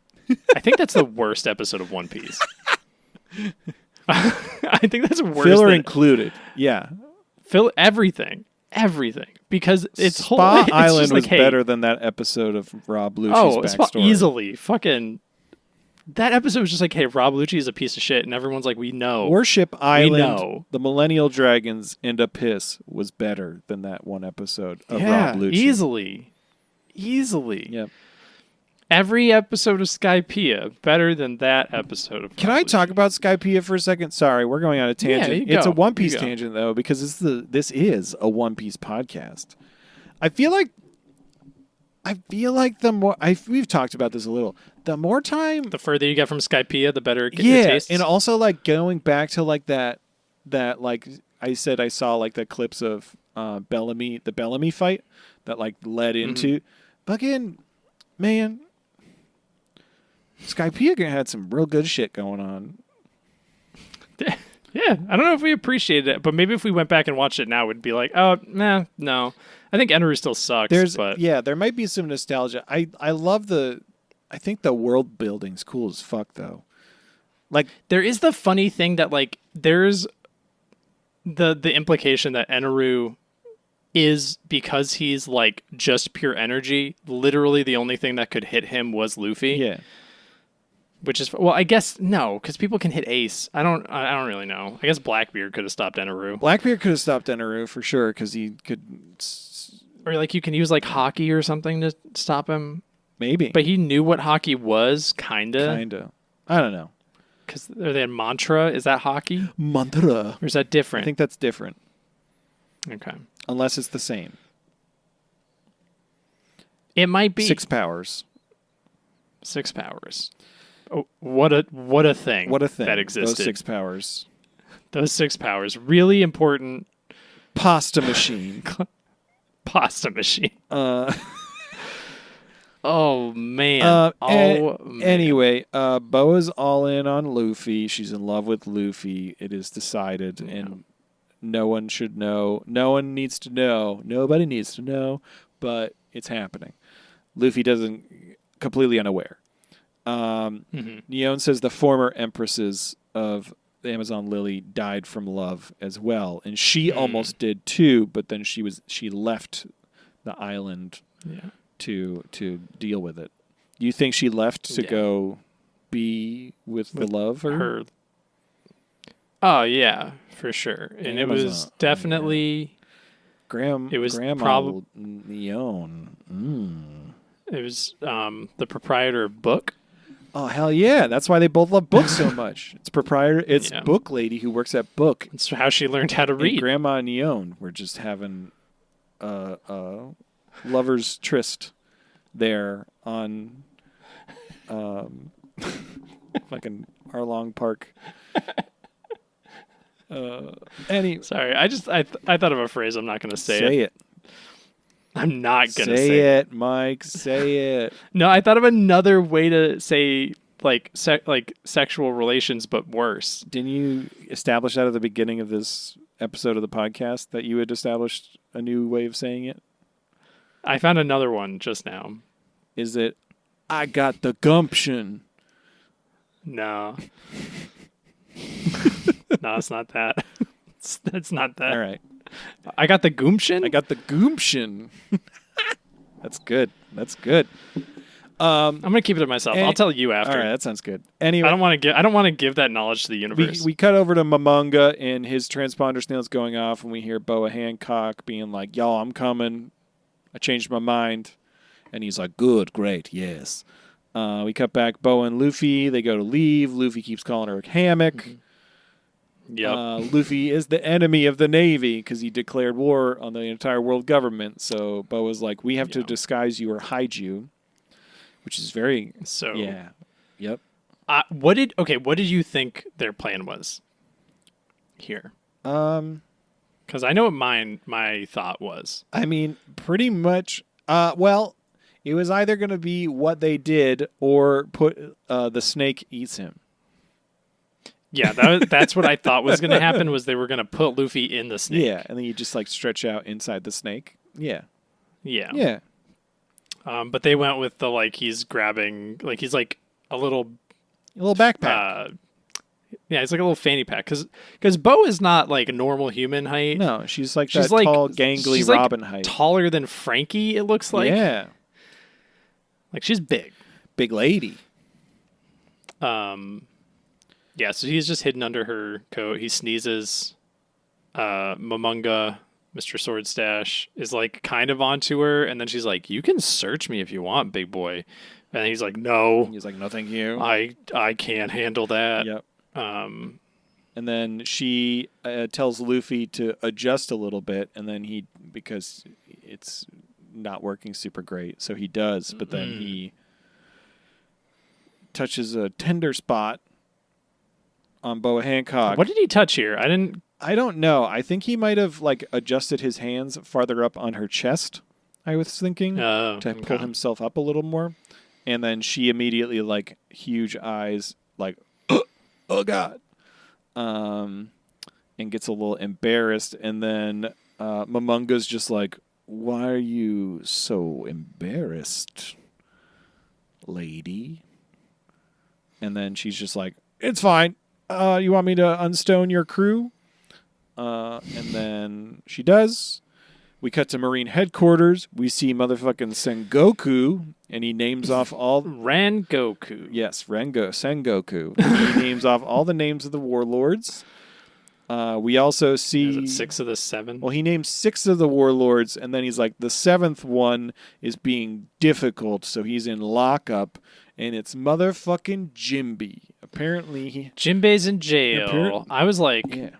I think that's the worst episode of One Piece. I think that's worse.
Filler included. Yeah.
Everything. Because it's
Spa
it's
Island was
like,
better than that episode of Rob Lucci's backstory.
Easily. Fucking that episode was just like, hey, Rob Lucci is a piece of shit, and everyone's like, we know.
Warship Island, the Millennial Dragons, and a piss was better than that one episode of Rob Lucci. Easily. Yep.
Every episode of Skypiea better than that episode of.
Can I talk about Skypiea for a second? Sorry, we're going on a tangent.
Yeah,
it's a One Piece tangent though, because this is a One Piece podcast. I feel like the more we've talked about this a little. The more time,
the further you get from Skypiea, the better it tastes.
And also like going back to like that like I said, I saw like the clips of the Bellamy fight that like led into fucking man. Skypiea had some real good shit going on.
Yeah, I don't know if we appreciated it, but maybe if we went back and watched it now, we'd be like, oh, nah, no. I think Eneru still sucks.
There might be some nostalgia. I think the world building's cool as fuck though. Like
there is the funny thing that like there's the implication that Eneru is, because he's like just pure energy, literally the only thing that could hit him was Luffy.
Yeah.
Which is, well, I guess no, because people can hit Ace. I don't really know. I guess Blackbeard could have stopped Eneru.
Blackbeard could have stopped Eneru for sure, because he could.
Or like you can use like hockey or something to stop him.
Maybe.
But he knew what hockey was, kinda.
I don't know.
Because they had mantra. Is that hockey?
Mantra.
Or is that different?
I think that's different.
Okay.
Unless it's the same.
It might be
6 powers.
6 powers. Oh, what a thing!
What a thing
that existed.
Those 6 powers.
Those 6 powers, really important.
Pasta machine.
Pasta machine. Oh man. Man.
Anyway, Boa's all in on Luffy. She's in love with Luffy. It is decided, and no one should know. No one needs to know. Nobody needs to know, but it's happening. Luffy doesn't, completely unaware. Neon says the former empresses of the Amazon Lily died from love as well, and she almost did too, but then she left the island to deal with it. You think she left to go be with the lover?
Oh yeah, for sure. And it was definitely
Grandma
probably
Neon.
it was the proprietor of Book.
Oh hell yeah! That's why they both love Book so much. It's
Yeah.
Book Lady who works at Book.
That's how she learned how to
And
read.
Grandma Neon. We're just having lovers tryst there on fucking Arlong Park.
Sorry, I thought of a phrase. I'm not going to say it.
it.
I'm not going to
Say
say it.
it, Mike. Say it.
No, I thought of another way to say like sexual relations, but worse.
Didn't you establish that at the beginning of this episode of the podcast that you had established a new way of saying it?
I found another one just now.
Is it, I got the gumption?
No. No, it's not that. It's not that.
All right.
I got the gumption?
I got the gumption. That's good. That's good.
I'm gonna keep it to myself. I'll tell you after.
All right, that sounds good. Anyway,
I don't want to give that knowledge to the universe.
we cut over to Momonga and his transponder snail's going off, and we hear Boa Hancock being like, "Y'all, I'm coming. I changed my mind." And he's like, "Good, great, yes." We cut back. Boa and Luffy, they go to leave. Luffy keeps calling her a hammock.
Yep.
Luffy is the enemy of the Navy because he declared war on the entire world government. So Boa's like, we have to disguise you or hide you, which is very...
So
yeah. Yep.
What did you think their plan was here? Because I know what my thought was.
I mean, pretty much... well, it was either going to be what they did or put the snake eats him.
Yeah, that's what I thought was going to happen, was they were going to put Luffy in the snake.
Yeah, and then you just like stretch out inside the snake. Yeah.
Yeah.
Yeah.
But they went with the he's grabbing, he's like a little
backpack.
Yeah, it's like a little fanny pack because Bo is not like a normal human height.
No, she's like that tall, gangly
she's
Robin
like
height.
Taller than Frankie, it looks like.
Yeah.
Like she's big.
Big lady.
Yeah, so he's just hidden under her coat. He sneezes. Momonga, Mr. Swordstash, is like kind of onto her, and then she's like, "You can search me if you want, big boy." And he's like, "No."
He's like, "No, thank you.
I can't handle that."
Yep. And then she tells Luffy to adjust a little bit, and then because it's not working super great, so he does, but then he touches a tender spot on Boa Hancock.
What did he touch here?
I don't know. I think he might have adjusted his hands farther up on her chest, I was thinking, to pull himself up a little more. And then she immediately, huge eyes, oh God, and gets a little embarrassed. And then Momonga's just like, why are you so embarrassed, lady? And then she's just like, it's fine. You want me to unstone your crew? And then she does. We cut to Marine headquarters. We see motherfucking Sengoku, and he names off all...
Rengoku.
Yes, Sengoku. He names off all the names of the warlords. We also see...
Is it 6 of the 7?
Well, he names 6 of the warlords, and then he's like, the 7th one is being difficult, so he's in lockup, and it's motherfucking Jimby. Apparently...
Jinbei's in jail. I was like...
Yeah.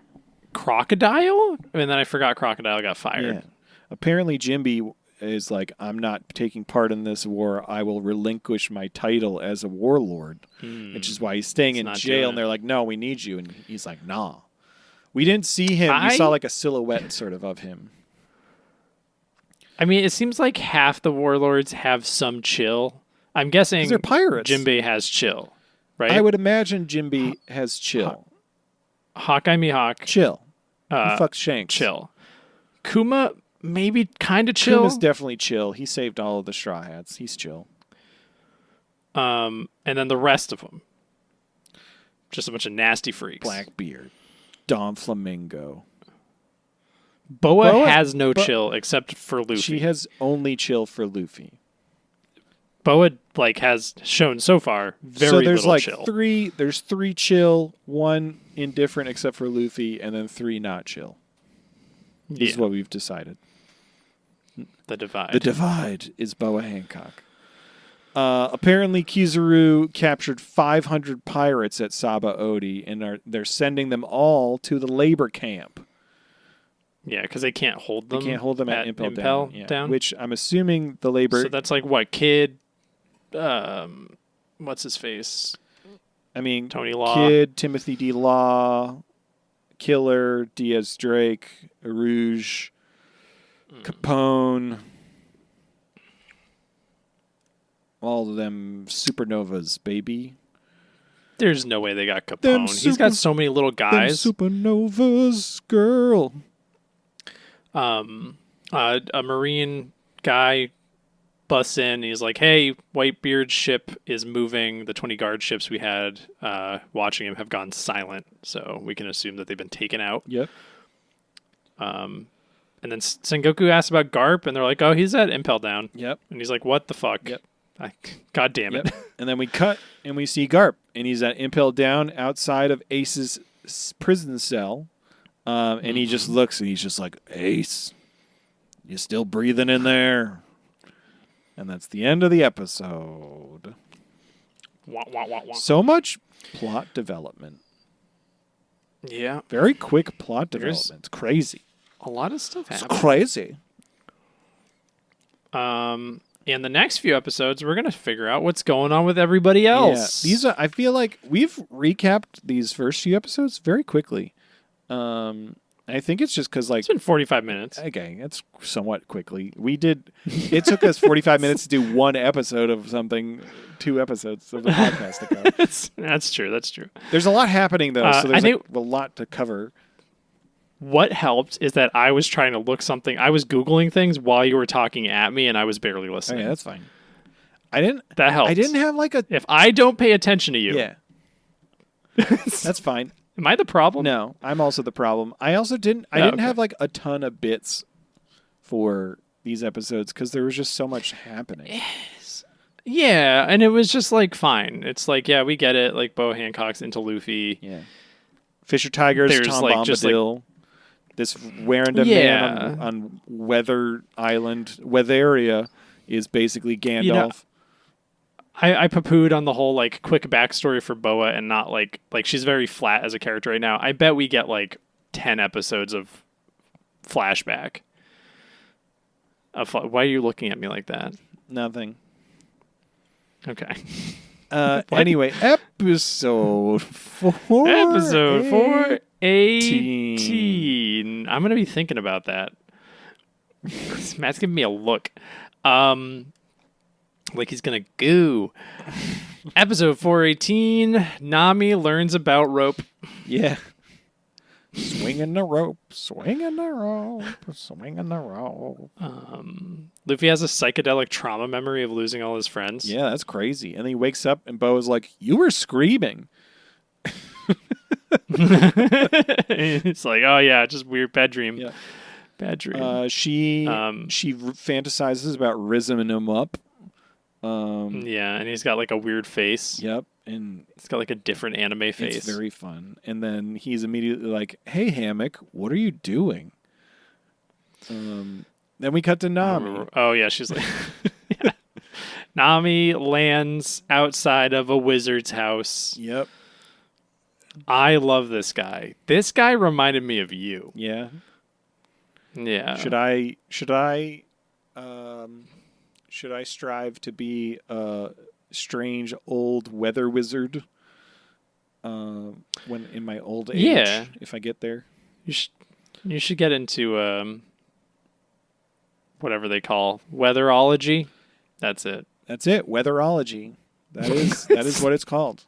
Crocodile? And then I forgot Crocodile got fired.
Yeah. Apparently Jimby is like, I'm not taking part in this war. I will relinquish my title as a warlord, which is why he's staying in jail. And they're like, no, we need you. And he's like, nah. We didn't see him. We saw a silhouette sort of him.
I mean, it seems like half the warlords have some chill. I'm guessing
they're pirates.
Jinbei has chill, right?
I would imagine Jimby has chill.
Hawkeye Mihawk.
Chill. He fucks Shanks.
Chill. Kuma, maybe kind of chill.
Kuma's definitely chill. He saved all of the Straw Hats. He's chill.
And then the rest of them. Just a bunch of nasty freaks.
Blackbeard. Dom Flamingo.
Boa has no chill except for Luffy.
She has only chill for Luffy.
Boa has shown so far very
so there's
little chill.
There's 3 chill, 1 indifferent except for Luffy, and then 3 not chill. This is what we've decided.
The divide.
The divide is Boa Hancock. Apparently, Kizaru captured 500 pirates at Saba Odi, and they're sending them all to the labor camp.
Yeah, because they can't hold them.
They can't hold them at Impel
down.
Yeah. Which I'm assuming the labor.
So that's what Kid. What's his face?
I mean,
Tony Law,
Kid, Timothy D. Law, Killer, Diaz Drake, Rouge, Capone. All of them supernovas, baby.
There's no way they got Capone. He's got so many little guys.
Them supernovas, girl.
A Marine guy busts in. He's like, "Hey, Whitebeard's ship is moving. The 20 guard ships we had watching him have gone silent, so we can assume that they've been taken out."
Yep.
And then Sengoku asks about Garp, and they're like, "Oh, he's at Impel Down."
Yep.
And he's like, "What the fuck?"
Yep.
God damn it.
Yep. And then we cut and we see Garp, and he's at Impel Down outside of Ace's prison cell. And he just looks and he's just like, "Ace, you still breathing in there?" And that's the end of the episode.
Wah, wah, wah, wah.
So much plot development.
Yeah.
Very quick plot development. It's crazy.
A lot of stuff
It's
happened.
crazy.
In the next few episodes, we're going to figure out what's going on with everybody else.
Yeah, I feel like we've recapped these first few episodes very quickly. I think it's just because,
It's been 45 minutes.
okay, that's somewhat quickly. It took us 45 minutes to do one episode of something, 2 episodes of the podcast to cover.
That's true. That's true.
There's a lot happening, though, so
I
there's
think-
a lot to cover.
What helped is that I was trying to look something. I was Googling things while you were talking at me, and I was barely listening.
Okay, that's fine. I didn't
That helps.
I didn't have like a...
If I don't pay attention to you,
Yeah. That's fine.
am I the problem?
No, I'm also the problem. I also didn't didn't
okay.
have like a ton of bits for these episodes because there was just so much happening.
Yeah, and it was just fine. It's yeah, we get it. Bo Hancock's into Luffy.
Yeah. Fisher Tigers,
There's,
Tom
just,
Bombadil. This Warrington man on Weather Island, Weatheria, is basically Gandalf.
You know, I poo-pooed on the whole quick backstory for Boa and not like she's very flat as a character right now. I bet we get 10 episodes of flashback. Why are you looking at me like that?
Nothing.
Okay.
Anyway, episode 4.
Episode 418. I'm gonna be thinking about that. Matt's giving me a look. Like he's gonna goo. Episode 418. Nami learns about rope.
Yeah. Swinging the rope, swinging the rope, swinging the rope.
Luffy has a psychedelic trauma memory of losing all his friends.
Yeah, that's crazy. And then he wakes up and Bo's like, "You were screaming."
It's oh yeah, just weird bad dream.
Yeah.
Bad dream.
She fantasizes about rizzing him up.
Yeah, and he's got a weird face.
Yep. And
It's got a different anime face.
it's very fun. And then he's immediately like, "Hey, Hammock, what are you doing?" Then we cut to Nami.
Oh yeah, she's like yeah. Nami lands outside of a wizard's house.
Yep.
I love this guy. This guy reminded me of you.
Yeah.
Yeah.
Should I strive to be a strange old weather wizard when in my old age?
Yeah.
If I get there.
You should get into whatever they call weatherology. That's it.
That's it. Weatherology. That is what it's called.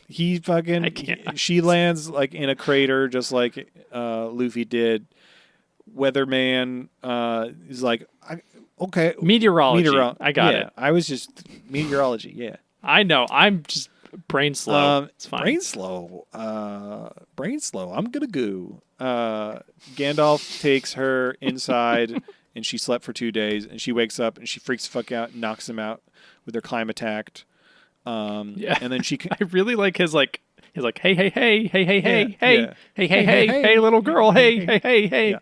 He fucking
I can't.
She lands in a crater just like Luffy did. Weatherman is like, okay,
Meteorology. I got it.
I was just meteorology. Yeah,
I know. I'm just brain slow. It's fine.
Brain slow. I'm gonna goo. Gandalf takes her inside and she slept for 2 days, and she wakes up and she freaks the fuck out and knocks him out with her climateact.
Yeah.
And then she
I really like his like. He's like, hey, hey, hey, hey, hey, hey,
Yeah,
hey,
yeah.
hey, hey, hey, hey, little girl, hey, hey, hey, hey.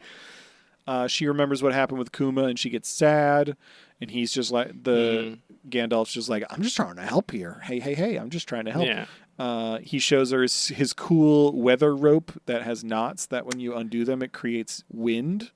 Yeah. She remembers what happened with Kuma, and she gets sad, and he's just like Gandalf's just like, I'm just trying to help here. Hey, hey, hey, I'm just trying to help.
Yeah.
He shows her his cool weather rope that has knots that when you undo them, it creates wind.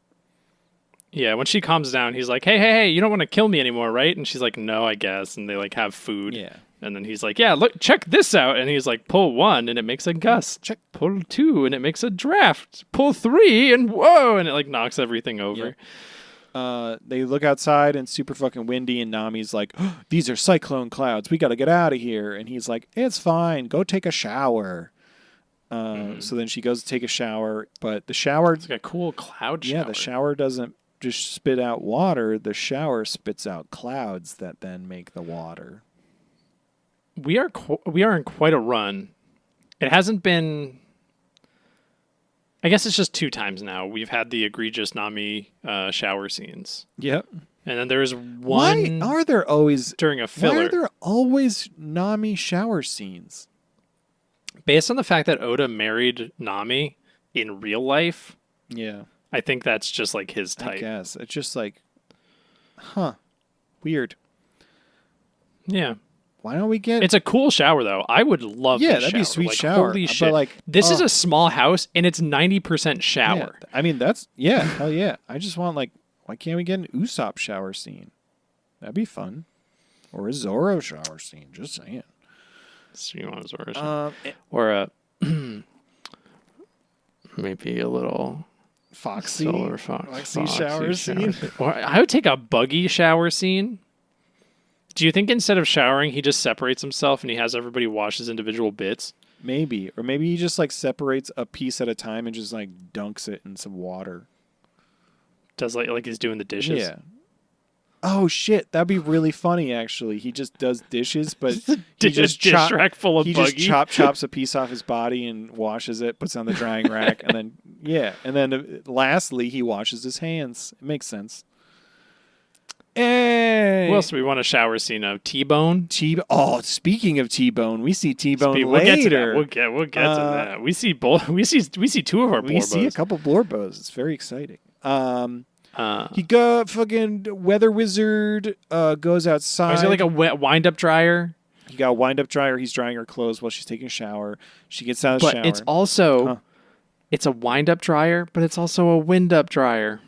Yeah, when she calms down, he's like, hey, hey, hey, you don't want to kill me anymore, right? And she's like, no, I guess. And they like have food.
Yeah.
And then he's like, yeah, look, check this out. And he's like, pull 1 and it makes a gust.
Check.
Pull 2 and it makes a draft. Pull 3 and whoa, and it like knocks everything over.
Yeah. They look outside and it's super fucking windy, and Nami's like, oh, these are cyclone clouds. We got to get out of here. And he's like, it's fine. Go take a shower. So then she goes to take a shower, but the shower...
It's like a cool cloud shower.
Yeah, the shower doesn't just spit out water. The shower spits out clouds that then make the water.
We are in quite a run. It hasn't been... I guess it's just 2 times now. We've had the egregious Nami shower scenes.
Yep.
And then there's one...
Why are there always...
during a filler.
Why are there always Nami shower scenes?
Based on the fact that Oda married Nami in real life,
Yeah.
I think that's just like his
I
type.
guess. It's just like, weird.
Yeah.
Why don't we get...
It's a cool shower, though. I would love this
that'd be a
shower.
sweet
like,
shower.
Holy
But,
shit.
like,
This is a small house, and it's 90%
Yeah,
shower.
I mean, that's... Yeah, hell yeah. I just want, like... Why can't we get an Usopp shower scene? That'd be fun. Or a Zoro shower scene. Just saying.
So you want Zoro's
Or
or a maybe a little
Foxy.
solar
Foxy shower scene.
Or I would take a buggy shower scene. Do you think instead of showering, he just separates himself and he has everybody wash his individual bits?
Maybe. Or maybe he just, like, separates a piece at a time and just, like, dunks it in some water.
Does like he's doing the dishes?
Yeah. Oh, shit. That'd be really funny, actually. He just does dishes, but he just
dish rack full of
he
buggy.
just chops a piece off his body and washes it, puts it on the drying rack, and then, and then lastly, he washes his hands. It makes sense. Hey!
Who else do we want a shower scene of? T-Bone?
Speaking of T-Bone, we see T-Bone later.
We'll get to that. We'll get to that. We see both. We see 2 of our
We see a
Borbos.
couple Blorbos. It's very exciting. He fucking weather wizard goes outside.
Is he like a wind-up dryer?
He got a wind-up dryer. He's drying her clothes while she's taking a shower. She gets out of the shower.
But it's also it's a wind-up dryer, but it's also a wind-up dryer.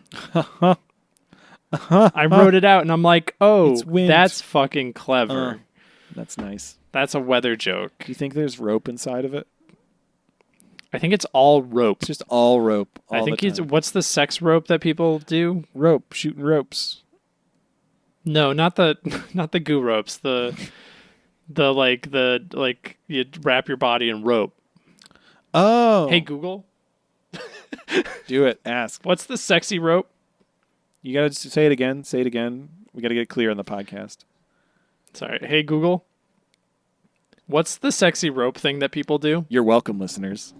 I wrote it out, and I'm like, oh, that's fucking clever.
That's nice.
That's a weather joke.
Do you think there's rope inside of it?
I think it's all rope.
It's just all rope.
I think it's what's the sex rope that people do?
Rope, shooting ropes.
No, not the goo ropes. The you wrap your body in rope.
Oh.
Hey Google,
do it. Ask.
what's the sexy rope?
You gotta say it again. Say it again. We gotta get it clear on the podcast.
Sorry. Hey Google, what's the sexy rope thing that people do?
You're welcome, listeners.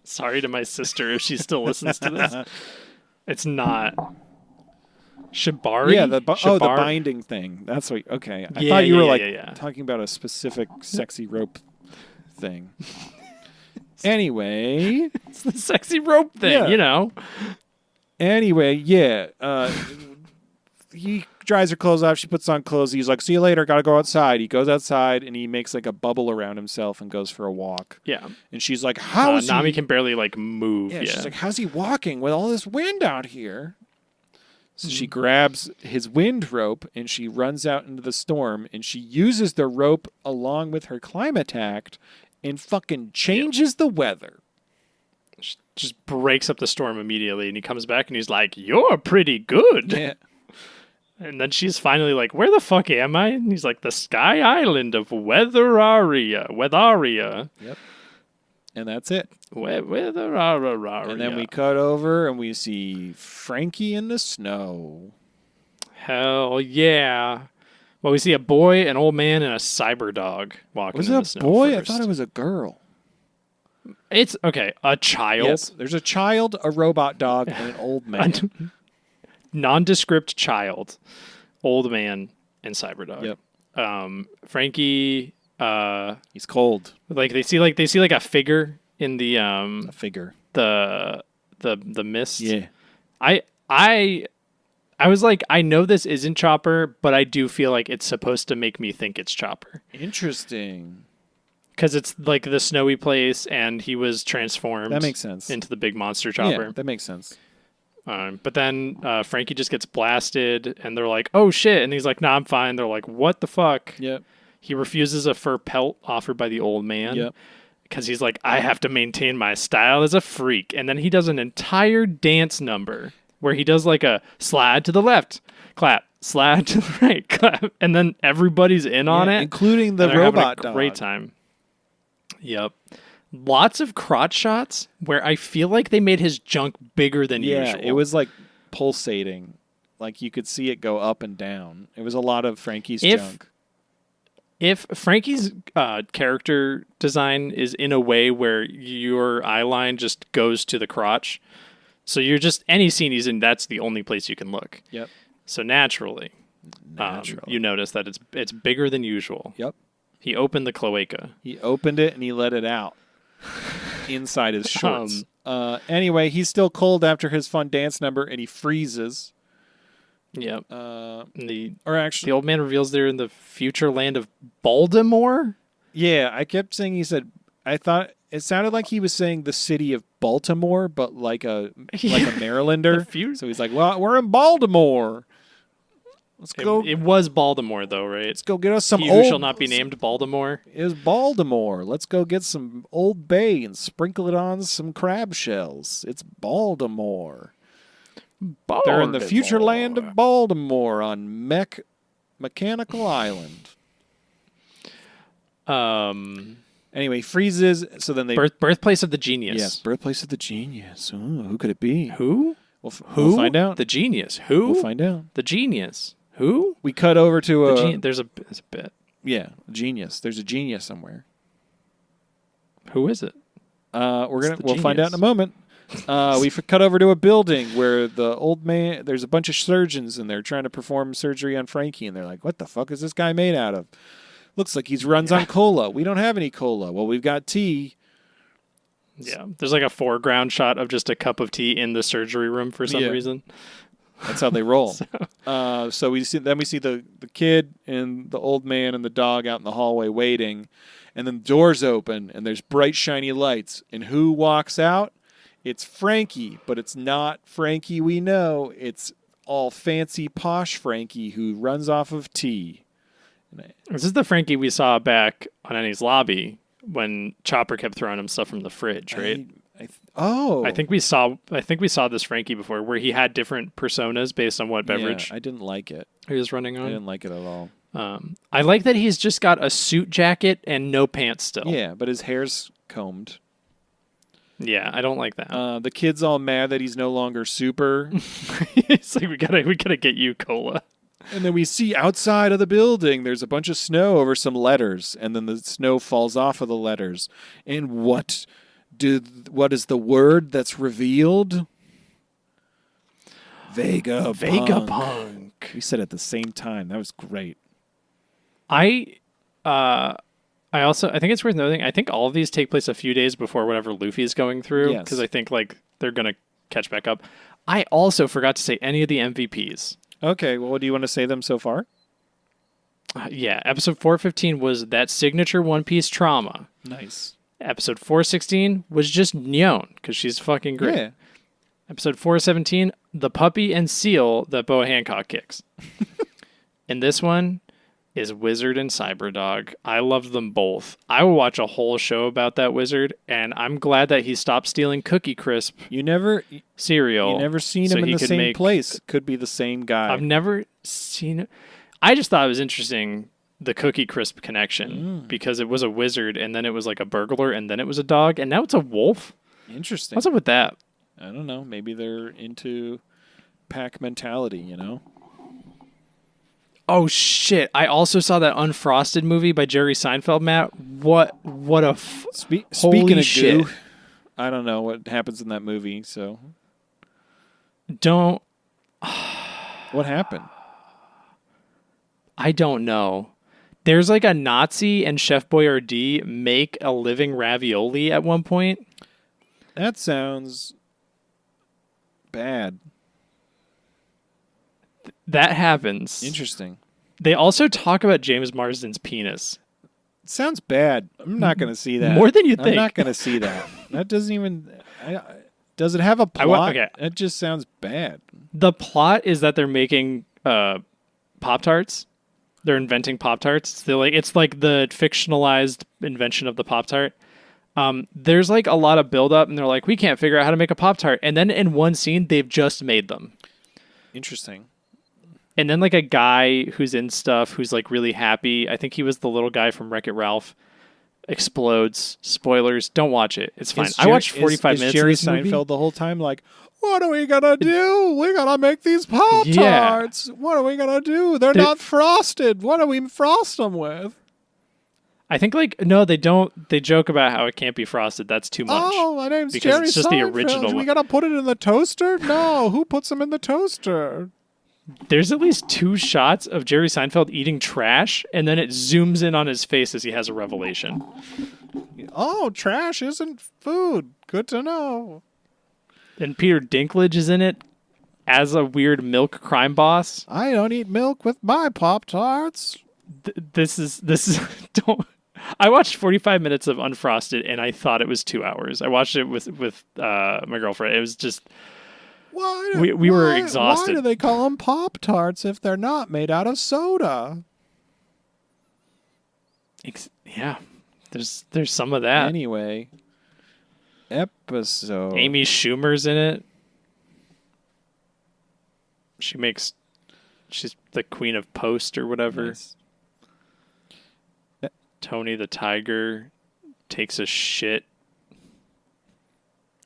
Sorry to my sister if she still listens to this. It's not. Shibari?
Yeah, the binding thing. That's what. Okay, I thought you were talking about a specific sexy rope thing. Anyway,
it's the sexy rope thing, you know.
Anyway, he dries her clothes off. She puts on clothes. He's like, "See you later. Gotta go outside." He goes outside and he makes like a bubble around himself and goes for a walk.
Yeah,
and she's like, "How is
Nami can barely like move."
Yeah, she's like, "How's he walking with all this wind out here?" So she grabs his wind rope and she runs out into the storm and she uses the rope along with her climateact and fucking changes the weather.
She just breaks up the storm immediately and he comes back and he's like, "You're pretty good."
Yeah.
And then she's finally like, "Where the fuck am I?" And he's like, "The Sky Island of Weatheraria.
Yep. And that's it.
Weatheraria.
And then we cut over and we see Frankie in the snow.
Hell yeah. Well, we see a boy, an old man, and a cyber dog walking in the snow.
Was it a boy?
First.
I thought it was a girl.
It's okay. A child,
Yes, there's a child, a robot dog, and an old man.
nondescript child, old man, and Cyberdog.
Yep.
Frankie.
He's cold.
Like they see like a figure in the
A figure.
the mist.
Yeah.
I was like, I know this isn't Chopper, but I do feel like it's supposed to make me think it's Chopper.
Interesting.
Because it's like the snowy place, and he was transformed.
That makes sense.
Into the big monster Chopper.
Yeah, that makes sense.
But then Frankie just gets blasted, and they're like, "Oh shit!" And he's like, "Nah, I'm fine." They're like, "What the fuck?"
Yep.
He refuses a fur pelt offered by the old man.
Yep.
Because he's like, I have to maintain my style as a freak. And then he does an entire dance number where he does like a slide to the left, clap, slide to the right, clap. And then everybody's in on it.
Including the
They're having
robot
a
dog.
great time. Yep. Lots of crotch shots where I feel like they made his junk bigger than usual.
Yeah, it was like pulsating. Like you could see it go up and down. It was a lot of Frankie's junk.
If Frankie's character design is in a way where your eye line just goes to the crotch, so you're just, any scene he's in, that's the only place you can look.
Yep.
So naturally. You notice that it's bigger than usual.
Yep.
He opened the cloaca.
He opened it and he let it out inside his shorts. Anyway, he's still cold after his fun dance number, and he freezes.
Yep. The old man reveals they're in the future land of Baltimore.
Yeah, I kept saying, he said, I thought it sounded like he was saying the city of Baltimore, but like a Marylander. So he's like, well, we're in Baltimore. Let's go.
It was Baltimore, though, right?
Let's go get us some
He
old...
who shall not be named Baltimore.
It was Baltimore. Let's go get some Old Bay and sprinkle it on some crab shells. It's Baltimore. They're in the future land of Baltimore on Mechanical Island. Anyway, freezes. So then they
birthplace of the genius.
Yes, birthplace of the genius. Ooh, who could it be?
Who?
We'll find out.
The genius. Who?
We'll find out.
The genius. Who?
We cut over to
there's a bit.
Yeah, genius. There's a genius somewhere.
Who is it?
We'll find out in a moment. We cut over to a building where the old man, there's a bunch of surgeons and they're trying to perform surgery on Frankie, and they're like, what the fuck is this guy made out of? Looks like he runs on cola. We don't have any cola. Well, we've got tea.
Yeah, there's like a foreground shot of just a cup of tea in the surgery room for some reason.
That's how they roll. So we see the kid and the old man and the dog out in the hallway waiting, and then the doors open and there's bright shiny lights. And who walks out? It's Frankie, but it's not Frankie we know. It's all fancy posh Frankie who runs off of tea.
This is the Frankie we saw back on Annie's lobby when Chopper kept throwing him stuff from the fridge, right?
I
think we saw this Frankie before, where he had different personas based on what beverage.
I didn't like it.
He was running on.
I didn't like it at all.
I like that he's just got a suit jacket and no pants still.
Yeah, but his hair's combed.
Yeah, I don't like that.
The kid's all mad that he's no longer super.
It's like we gotta get you cola.
And then we see outside of the building, there's a bunch of snow over some letters, and then the snow falls off of the letters. And what is the word that's revealed? Vegapunk. We said it at the same time. That was great.
I think it's worth noting, I think all of these take place a few days before whatever Luffy's going through, because I think like they're going to catch back up. I also forgot to say any of the MVPs.
Okay, well, do you want to say them so far?
Yeah, episode 415 was that signature One Piece trauma.
Nice.
Episode 416 was just Nyeon, because she's fucking great. Yeah. Episode 417, the puppy and seal that Boa Hancock kicks. And this one is Wizard and Cyberdog. I love them both. I will watch a whole show about that wizard, and I'm glad that he stopped stealing Cookie Crisp cereal.
You never seen him in the same place. Could be the same guy.
I've never seen it. I just thought it was interesting, the Cookie Crisp connection, because it was a wizard, and then it was like a burglar, and then it was a dog, and now it's a wolf.
Interesting.
What's up with that?
I don't know. Maybe they're into pack mentality, you know?
Oh shit! I also saw that Unfrosted movie by Jerry Seinfeld. Matt, what a
speaking of
shit.
goo, I don't know what happens in that movie. So
Don't.
what happened?
I don't know. There's like a Nazi and Chef Boyardee make a living ravioli at one point.
That sounds bad.
That happens.
Interesting.
They also talk about James Marsden's penis.
It sounds bad. I'm not going to see that.
More than you think.
I'm not going to see that. That doesn't even... does it have a plot?
Okay.
It just sounds bad.
The plot is that they're making Pop-Tarts. They're inventing Pop-Tarts. It's like the fictionalized invention of the Pop-Tart. There's like a lot of build-up, and they're like, we can't figure out how to make a Pop-Tart. And then in one scene, they've just made them.
Interesting.
And then like a guy who's in stuff who's like really happy. I think he was the little guy from Wreck-It Ralph. Explodes. Spoilers. Don't watch it. It's fine. I watched 45 minutes
Jerry
of this movie.
Seinfeld the whole time like, what are we gonna do? We gotta make these Pop-Tarts. What are we gonna do? They're not frosted. What do we frost them with?
I think no, they don't. They joke about how it can't be frosted. That's too much.
Oh, my name's
because
Jerry
it's just
Seinfeld.
the original
We
one.
gotta put it in the toaster? No, who puts them in the toaster?
There's at least 2 shots of Jerry Seinfeld eating trash, and then it zooms in on his face as he has a revelation.
Oh, trash isn't food. Good to know.
And Peter Dinklage is in it as a weird milk crime boss.
I don't eat milk with my Pop-Tarts.
This is don't. I watched 45 minutes of Unfrosted, and I thought it was 2 hours. I watched it with my girlfriend. It was just. We were exhausted.
Why do they call them Pop-Tarts if they're not made out of soda?
Yeah, there's some of that.
Anyway, episode.
Amy Schumer's in it. She's the queen of Post or whatever.
Nice.
Tony the Tiger takes a shit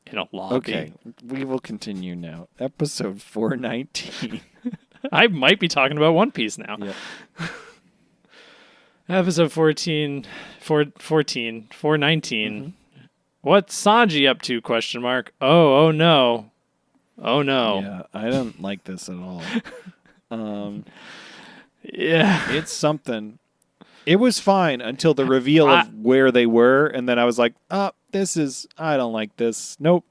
in a lobby.
Okay, we will continue now. Episode 419.
I might be talking about One Piece now.
Yeah.
Episode 419.
Mm-hmm.
What's Sanji up to? ? Oh no. Oh no.
Yeah, I don't like this at all.
Yeah.
It's something. It was fine until the reveal of where they were, and then I was like, I don't like this. Nope.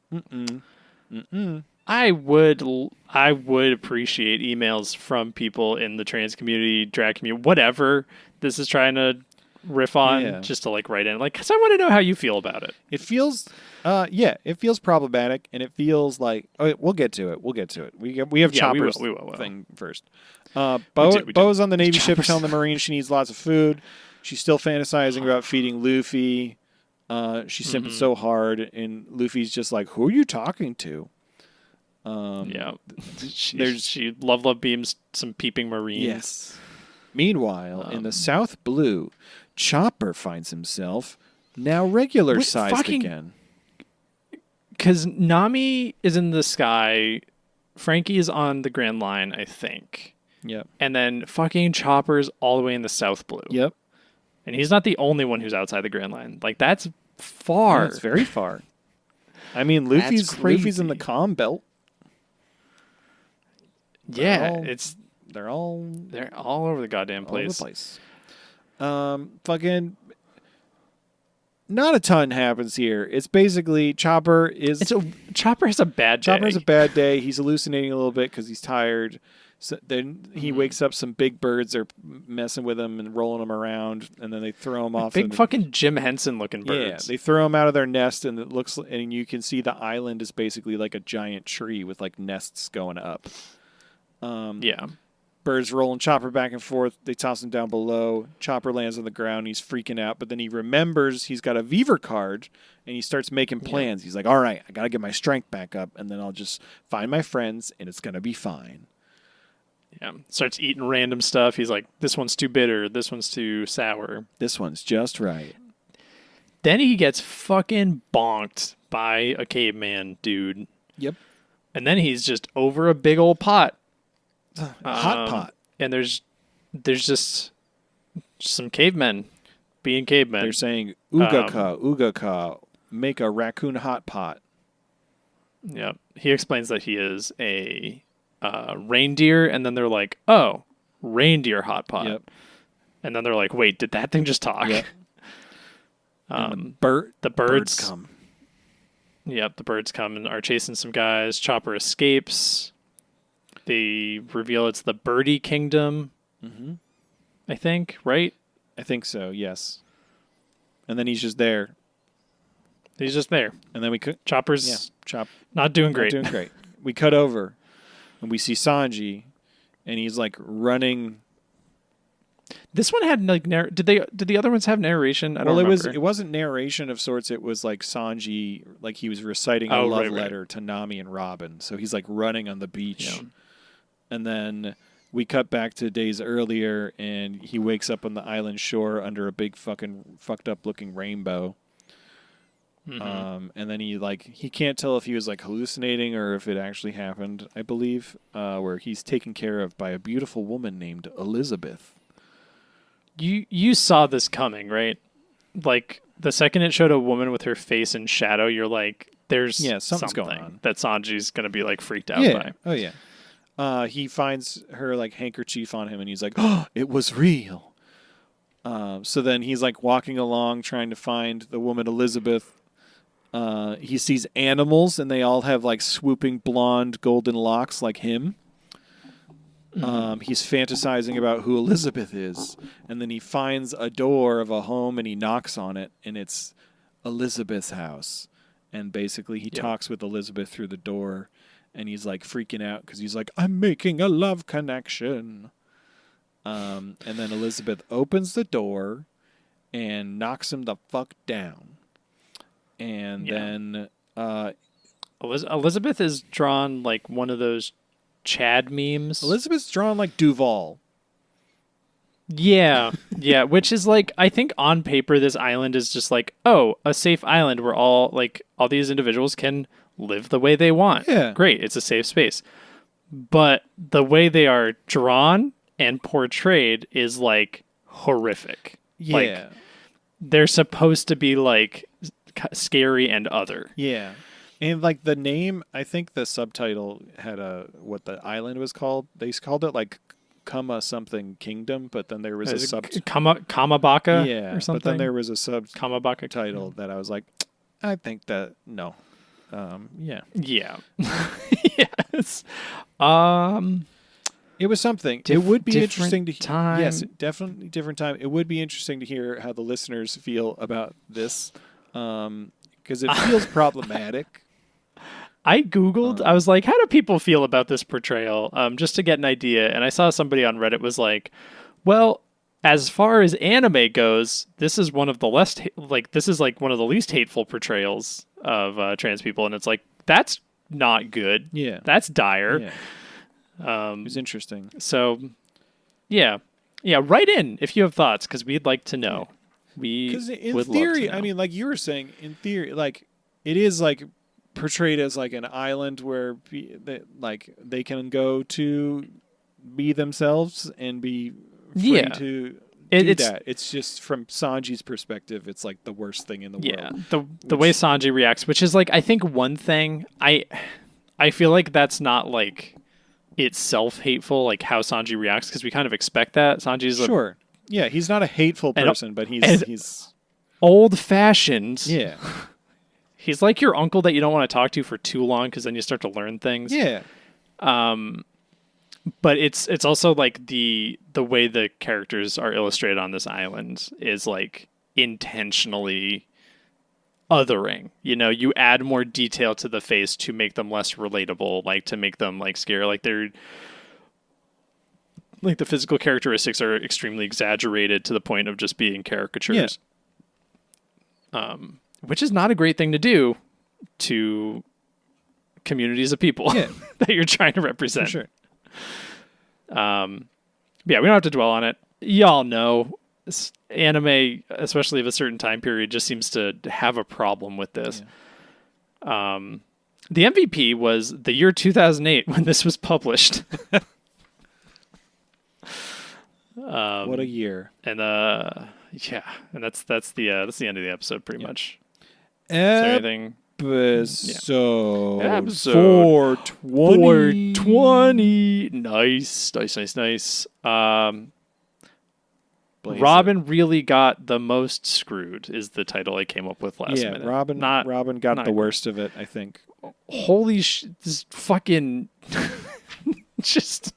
I would appreciate emails from people in the trans community, drag community, whatever this is trying to riff on, just to like write in, like, because I want to know how you feel about it.
It feels, it feels problematic, and it feels like we'll get to it. We have Chopper's thing first. Bo's on the Navy ship telling the Marines she needs lots of food. She's still fantasizing about feeding Luffy. She's simping so hard, and Luffy's just like, "Who are you talking to?"
She love beams some peeping Marines.
Yes. Meanwhile, in the South Blue, Chopper finds himself now regular sized again.
Because Nami is in the sky, Frankie is on the Grand Line, I think.
Yep.
And then fucking Chopper's all the way in the South Blue.
Yep.
And he's not the only one who's outside the Grand Line. Like, that's far.
That's very far. I mean, Luffy's in the comm belt. They're all
over the goddamn place.
All over the place. Fucking not a ton happens here. It's basically Chopper has a bad day. Chopper has a bad day. He's hallucinating a little bit because he's tired. So then he wakes up. Some big birds are messing with him and rolling him around, and then they throw him off.
Big fucking Jim Henson looking birds.
Yeah, they throw him out of their nest, and and you can see the island is basically like a giant tree with like nests going up. Birds rolling Chopper back and forth. They toss him down below. Chopper lands on the ground. He's freaking out, but then he remembers he's got a Weaver card, and he starts making plans. He's like, all right, I got to get my strength back up, and then I'll just find my friends, and it's going to be fine.
Yeah. Starts eating random stuff. He's like, this one's too bitter. This one's too sour.
This one's just right.
Then he gets fucking bonked by a caveman dude.
Yep.
And then he's just over a big old pot.
A hot pot.
And there's just some cavemen being cavemen.
They're saying, Ugaka, Ugaka. make a raccoon hot pot.
Yep. He explains that he is a reindeer, and then they're like, "Oh, reindeer hot pot."
Yep.
And then they're like, "Wait, did that thing just talk?"
Yep.
The birds
come.
Yep, the birds come and are chasing some guys. Chopper escapes. They reveal it's the Birdie Kingdom.
Mm-hmm.
I think, right?
I think so, yes. And then he's just there.
He's just there.
And then we could...
Chopper's
Chop.
not doing great.
Not doing great. We cut over, and we see Sanji, and he's, like, running...
This one had like did the other ones have narration? I don't remember.
It wasn't narration of sorts. It was like Sanji, like he was reciting a love letter to Nami and Robin. So he's like running on the beach, and then we cut back to days earlier, and he wakes up on the island shore under a big fucking fucked up looking rainbow. And then he can't tell if he was like hallucinating or if it actually happened. I believe where he's taken care of by a beautiful woman named Elizabeth.
You saw this coming, right? Like the second it showed a woman with her face in shadow, you're like, "There's
something's going on
that Sanji's gonna be like freaked out by."
Oh yeah. He finds her like handkerchief on him, and he's like, "Oh, it was real." So then he's like walking along, trying to find the woman Elizabeth. He sees animals, and they all have like swooping blonde golden locks like him. He's fantasizing about who Elizabeth is, and then he finds a door of a home and he knocks on it, and it's Elizabeth's house. And basically he talks with Elizabeth through the door, and he's like freaking out because he's like, "I'm making a love connection." And then Elizabeth opens the door and knocks him the fuck down. And then
Elizabeth is drawn like one of those Chad memes.
Elizabeth's drawn like Duval.
Yeah, which is like, I think on paper this island is just like, oh, a safe island where all these individuals can live the way they want.
Yeah.
Great, it's a safe space. But the way they are drawn and portrayed is like horrific.
Yeah.
Like, they're supposed to be like scary and other.
Yeah. And like the name, I think the subtitle had what the island was called. They called it like Kama something Kingdom, but then there was a
Kamabaka or something.
But then there was a
Kamabaka
title that I was like, I think that no. Yeah.
Yes.
It was something. It would be interesting to
time.
Yes, definitely different time. It would be interesting to hear how the listeners feel about this. Because it feels problematic.
I Googled, I was like, how do people feel about this portrayal? Just to get an idea. And I saw somebody on Reddit was like, well, as far as anime goes, this is one of the one of the least hateful portrayals of trans people. And it's like, that's not good.
Yeah.
That's dire.
Yeah. It was interesting.
So, yeah. Yeah, write in if you have thoughts, because we'd like to know.
Because in theory, I mean, like you were saying, in theory, like it is like portrayed as like an island where they can go to be themselves and be free to do that. It's just from Sanji's perspective, it's like the worst thing in the world.
Yeah, the way Sanji reacts, which is like, I think one thing I feel like that's not like itself hateful, like how Sanji reacts, because we kind of expect that. Sanji's
sure. Yeah, he's not a hateful person, but he's
old-fashioned.
Yeah.
He's like your uncle that you don't want to talk to for too long because then you start to learn things.
Yeah.
But it's also like the way the characters are illustrated on this island is like intentionally othering. You know, you add more detail to the face to make them less relatable, like to make them like scary, like they're like the physical characteristics are extremely exaggerated to the point of just being caricatures. Yeah. Which is not a great thing to do to communities of people that you're trying to represent.
For sure.
Yeah, we don't have to dwell on it. Y'all know anime, especially of a certain time period, just seems to have a problem with this. Yeah. The MVP was the year 2008 when this was published.
What a year!
And and that's the end of the episode, pretty much. anything?
Episode
Episode
420.
420. Nice.
Blaze
Robin really got the most screwed is the title I came up with last minute.
Robin got
not
the worst of it, I think.
Holy this fucking just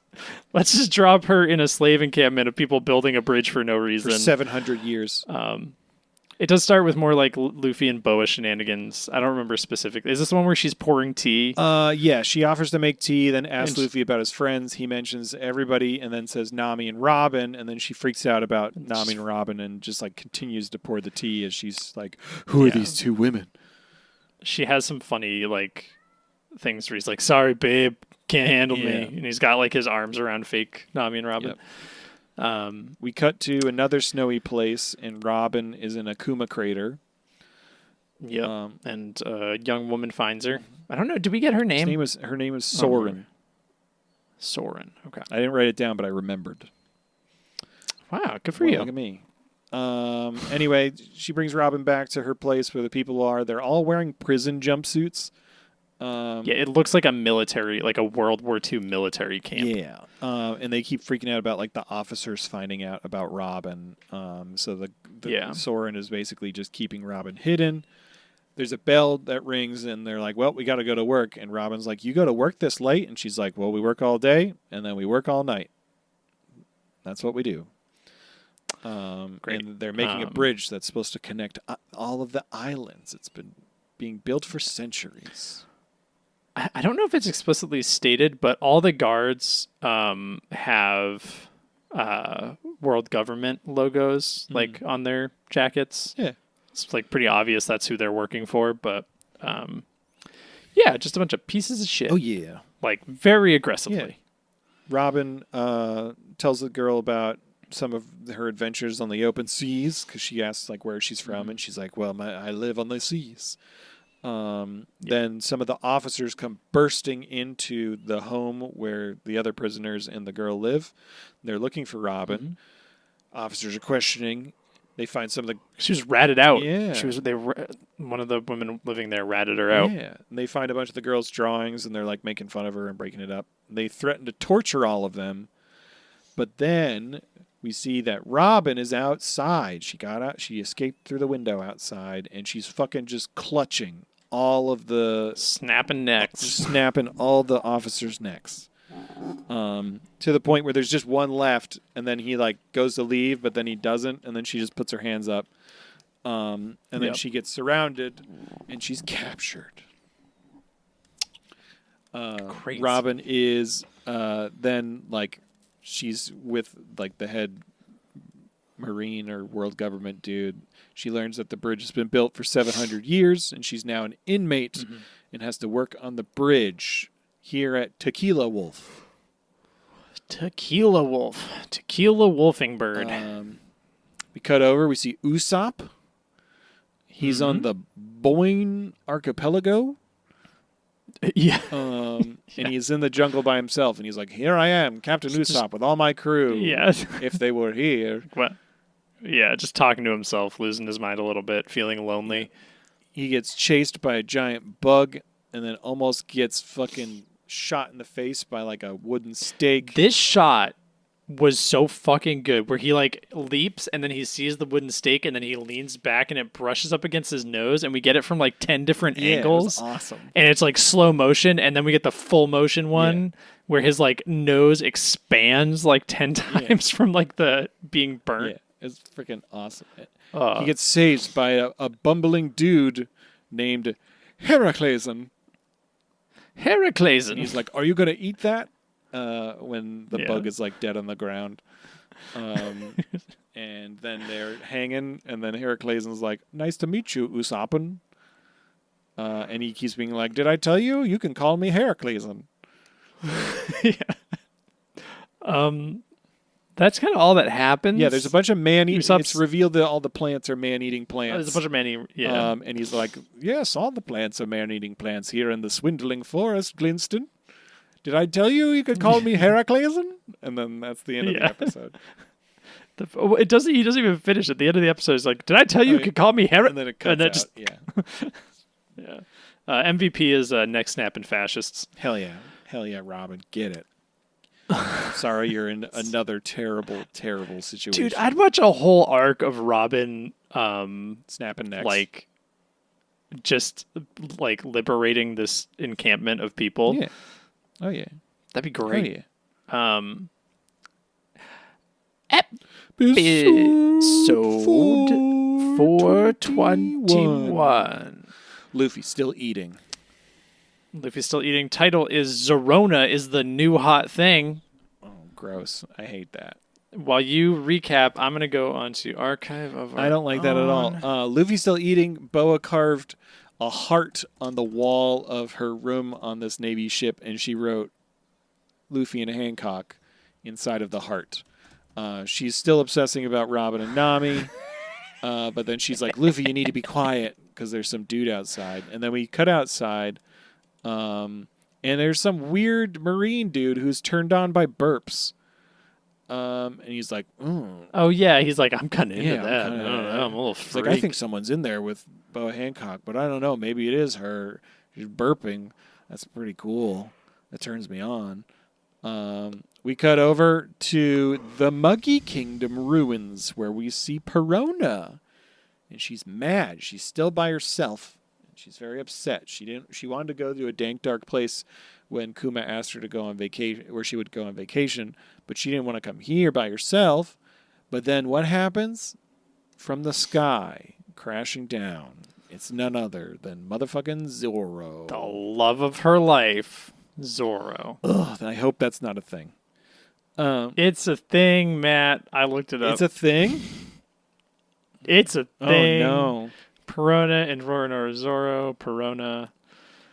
let's just drop her in a slave encampment of people building a bridge for no reason.
For 700 years.
It does start with more like Luffy and Boa shenanigans. I don't remember specifically. Is this the one where she's pouring tea?
Yeah, she offers to make tea, then asks Luffy about his friends. He mentions everybody and then says Nami and Robin, and then she freaks out about Nami and Robin and just like continues to pour the tea as she's like, who are these two women?
She has some funny like things where he's like, sorry, babe, can't handle me. And he's got like his arms around fake Nami and Robin.
Yep. We cut to another snowy place, and Robin is in a Kuma crater.
Yep. And a young woman finds her. I don't know. Did we get her name?
Her name is Soren.
Soren. Okay.
I didn't write it down, but I remembered.
Wow. Good for you.
Look at me. Anyway, she brings Robin back to her place where the people are. They're all wearing prison jumpsuits.
Yeah, it looks like a military, like a World War II military camp.
Yeah, and they keep freaking out about like the officers finding out about Robin. So the Soren is basically just keeping Robin hidden. There's a bell that rings, and they're like, "Well, we got to go to work." And Robin's like, "You go to work this late?" And she's like, "Well, we work all day, and then we work all night. That's what we do."
Great.
And they're making a bridge that's supposed to connect all of the islands. It's been being built for centuries.
I don't know if it's explicitly stated, but all the guards have world government logos like on their jackets.
Yeah.
It's like pretty obvious that's who they're working for, but yeah, just a bunch of pieces of shit.
Oh, yeah.
Like very aggressively.
Yeah. Robin tells the girl about some of her adventures on the open seas because she asks like where she's from, and she's like, well, I live on the seas. Then some of the officers come bursting into the home where the other prisoners and the girl live. They're looking for Robin. Officers are questioning. They find some of the...
She was ratted out.
Yeah.
One of the women living there ratted her out.
Yeah. And they find a bunch of the girl's drawings, and they're like making fun of her and breaking it up. They threaten to torture all of them. But then we see that Robin is outside. She got out. She escaped through the window outside, and she's fucking just clutching all of the...
Snapping necks.
Snapping all the officers' necks. To the point where there's just one left, and then he like goes to leave, but then he doesn't, and then she just puts her hands up. And then she gets surrounded, and she's captured.
Crazy.
Robin is then like she's with like the head Marine or world government dude. She learns that the bridge has been built for 700 years, and she's now an inmate and has to work on the bridge here at Tequila Wolf.
Tequila Wolf. Tequila Wolfing Bird.
We cut over. We see Usopp. He's on the Boyne Archipelago.
Yeah.
And he's in the jungle by himself, and he's like, here I am, Captain Usopp, with all my crew.
Yeah.
If they were here.
What? Yeah, just talking to himself, losing his mind a little bit, feeling lonely.
He gets chased by a giant bug, and then almost gets fucking shot in the face by like a wooden stake.
This shot was so fucking good, where he like leaps and then he sees the wooden stake and then he leans back and it brushes up against his nose, and we get it from like 10 different angles.
It was awesome.
And it's like slow motion, and then we get the full motion one where his like nose expands like 10 times from like the being burnt.
Yeah, it's freaking awesome. He gets saved by a bumbling dude named Heracleson.
Heracleson.
He's like, are you going to eat that? When the bug is like dead on the ground. And then they're hanging, and then Heracleson's like, nice to meet you, Usopp. And he keeps being like, did I tell you? You can call me Heracleson.
That's kind of all that happens.
Yeah, there's a bunch of man-eating...
Usopp's...
It's revealed that all the plants are man-eating plants.
There's a bunch of man-eating... Yeah.
And he's like, yes, all the plants are man-eating plants here in the swindling forest, Glinston. Did I tell you could call me Heracleson? And then that's the end of the episode.
It doesn't. He doesn't even finish at the end of the episode. He's like, "Did I tell you you could call me Harry?"
And then it cuts out.
just
Yeah.
yeah. MVP is neck snapping fascists.
Hell yeah, Robin, get it. Sorry, you're in another terrible situation.
Dude, I'd watch a whole arc of Robin,
snapping necks.
like, just like liberating this encampment of people.
Yeah. Oh yeah.
That'd be
Oh
great.
yeah.
Episode 421.
Luffy still eating.
Luffy's still eating. Title is Zorona is the new hot thing.
Oh, gross. I hate that.
While you recap, I'm going to go on to Archive of Our
I don't like that at all. Luffy's still eating. Boa carved a heart on the wall of her room on this Navy ship, and she wrote Luffy and Hancock inside of the heart. She's still obsessing about Robin and Nami, but then she's like, Luffy, you need to be quiet because there's some dude outside. And then we cut outside, and there's some weird marine dude who's turned on by burps. And he's like,
Oh, yeah. He's like, I'm kind of into
Yeah,
that.
I'm
I
kinda
don't
into
know.
that.
I'm a little
It's
freak.
like, I think someone's in there with Boa Hancock, but I don't know. Maybe it is her. She's burping. That's pretty cool. That turns me on. We cut over to the Muggy Kingdom ruins where we see Perona. And she's mad. She's still by herself. She's very upset. She wanted to go to a dank, dark place when Kuma asked her to go on vacation, where she would go on vacation, but she didn't want to come here by herself. But then what happens? From the sky, crashing down, it's none other than motherfucking Zoro.
The love of her life, Zoro.
Ugh, I hope that's not a thing.
It's a thing, Matt. I looked it up.
It's a thing?
It's a thing.
Oh, no.
Perona and Roronoa Zoro. Perona.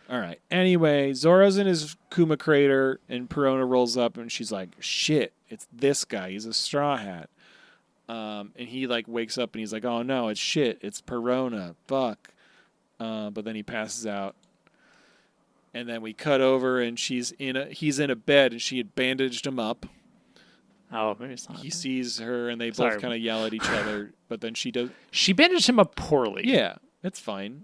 All right. Anyway, Zoro's in his Kuma crater, and Perona rolls up, and she's like, shit, it's this guy. He's a Straw Hat. And he, like, wakes up, and he's like, oh, no, it's shit. It's Perona. Fuck. But then he passes out. And then we cut over, and he's in a bed, and she had bandaged him up.
Oh, maybe it's not.
He sees her, and they
Sorry.
both kind of yell at each other, but then she does...
She bandaged him up poorly.
Yeah, it's fine.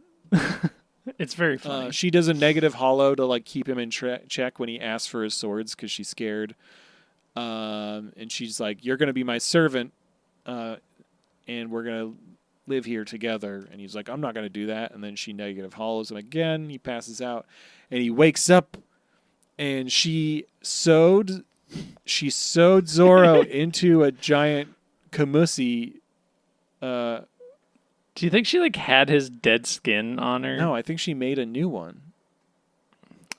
It's very funny.
She does a negative hollow to like keep him in check when he asks for his swords because she's scared. And she's like, "You're gonna be my servant, and we're gonna live here together." And he's like, "I'm not gonna do that." And then she negative hollows him again. He passes out, and he wakes up, and she sewed Zoro into a giant kamusi.
Do you think she like had his dead skin on her?
No, I think she made a new one.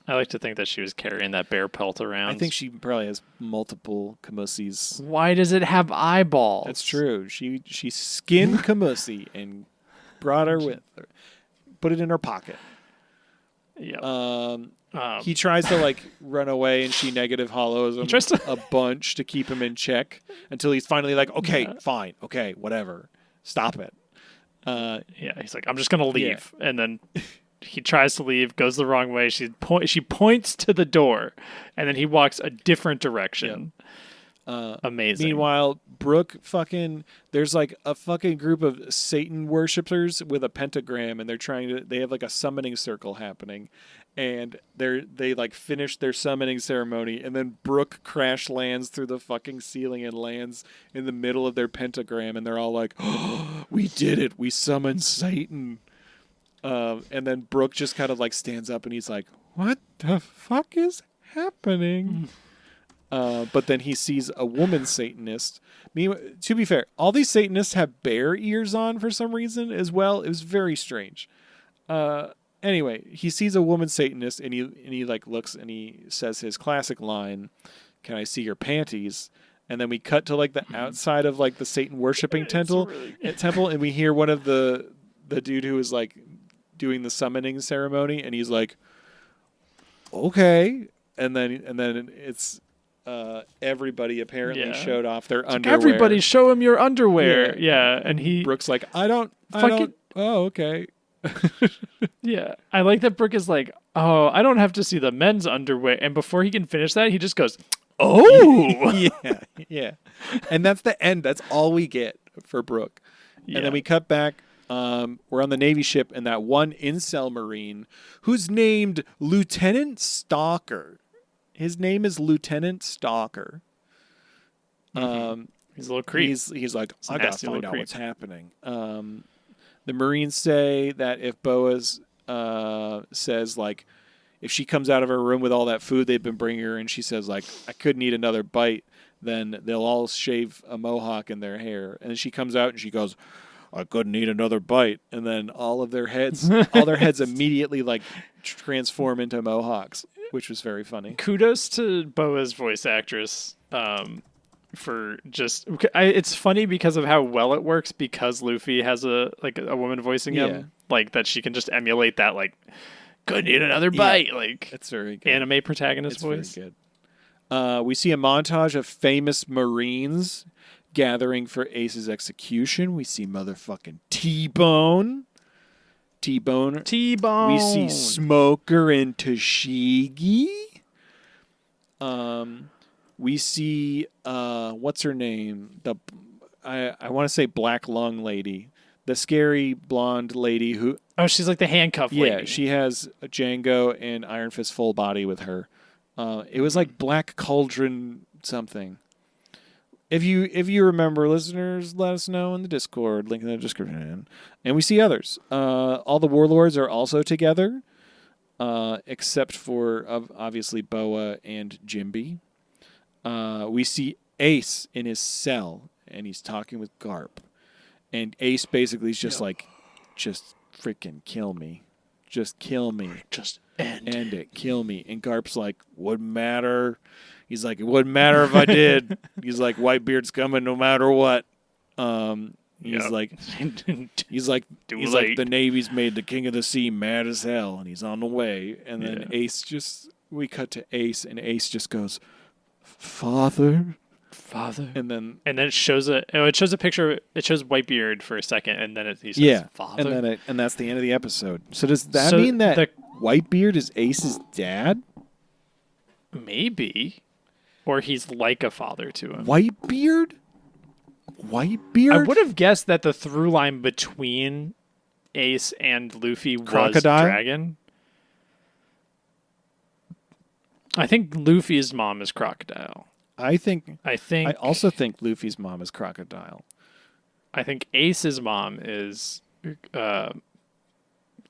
I like to think that she was carrying that bear pelt around.
I think she probably has multiple kamusis.
Why does it have eyeballs?
That's true. She skinned kamusi and brought her with her. Put it in her pocket.
Yeah.
He tries to like run away, and she negative hollows him a bunch to keep him in check until he's finally like, okay, fine, okay, whatever, stop it.
Yeah, he's like, I'm just gonna leave, and then he tries to leave, goes the wrong way. She points to the door, and then he walks a different direction. Amazing.
Meanwhile, Brooke there's like a fucking group of Satan worshippers with a pentagram, and they have like a summoning circle happening, and they like finish their summoning ceremony, and then Brooke crash lands through the fucking ceiling and lands in the middle of their pentagram, and they're all like, oh, we did it, we summoned Satan. And then Brooke just kind of like stands up, and he's like, what the fuck is happening? But then he sees a woman Satanist. To be fair, all these Satanists have bear ears on for some reason as well. It was very strange. Anyway, he sees a woman Satanist, and he like looks, and he says his classic line, "Can I see your panties?" And then we cut to like the outside of like the Satan worshipping temple, and we hear one of the dude who is like doing the summoning ceremony, and he's like, "Okay," and then it's. Everybody apparently showed off their underwear.
Everybody show him your underwear. Yeah. And
Brooke's like, I don't. Oh, okay.
Yeah. I like that Brooke is like, oh, I don't have to see the men's underwear. And before he can finish that, he just goes, Oh,
yeah. And that's the end. That's all we get for Brooke. And then we cut back. We're on the Navy ship, and that one incel Marine who's named Lieutenant Stalker. His name is Lieutenant Stalker.
He's a little creep.
He's like,
He's a
I gotta
nasty
find
little
out
creep.
what's happening. The Marines say that if Boaz says like, if she comes out of her room with all that food they've been bringing her, and she says like, I couldn't eat another bite, then they'll all shave a mohawk in their hair. And then she comes out and she goes, I couldn't eat another bite, and then all their heads immediately like transform into mohawks, which was very funny.
Kudos to Boa's voice actress for just. It's funny because of how well it works because Luffy has a woman voicing him, like that she can just emulate that like couldn't eat another bite, like
It's very good.
anime protagonist voice.
Very good. We see a montage of famous Marines gathering for Ace's execution. We see motherfucking T-Bone.
T-Bone.
We see Smoker and Tashigi. We see what's her name? I want to say Black Lung Lady, the scary blonde lady who.
Oh, she's like the handcuff lady.
Yeah, she has a Django and Iron Fist full body with her. It was like Black Cauldron something. If you remember, listeners, let us know in the Discord, link in the description. And we see others. All the warlords are also together, except for obviously Boa and Jimby. We see Ace in his cell, and he's talking with Garp. And Ace basically is just like, just freaking kill me. Just kill me. Just end it. Kill me. And Garp's like, wouldn't matter. He's like, it wouldn't matter if I did. He's like, Whitebeard's coming no matter what. He's like, the Navy's made the King of the Sea mad as hell, and he's on the way. And then we cut to Ace, and Ace just goes, Father. And then
it shows a picture. It shows Whitebeard for a second, and then he says, Father.
And that's the end of the episode. So does that mean that Whitebeard is Ace's dad?
Maybe. Or he's like a father to him.
Whitebeard?
I would have guessed that the through line between Ace and Luffy was
Crocodile?
Dragon. I think Luffy's mom is Crocodile.
I also think Luffy's mom is Crocodile.
I think Ace's mom is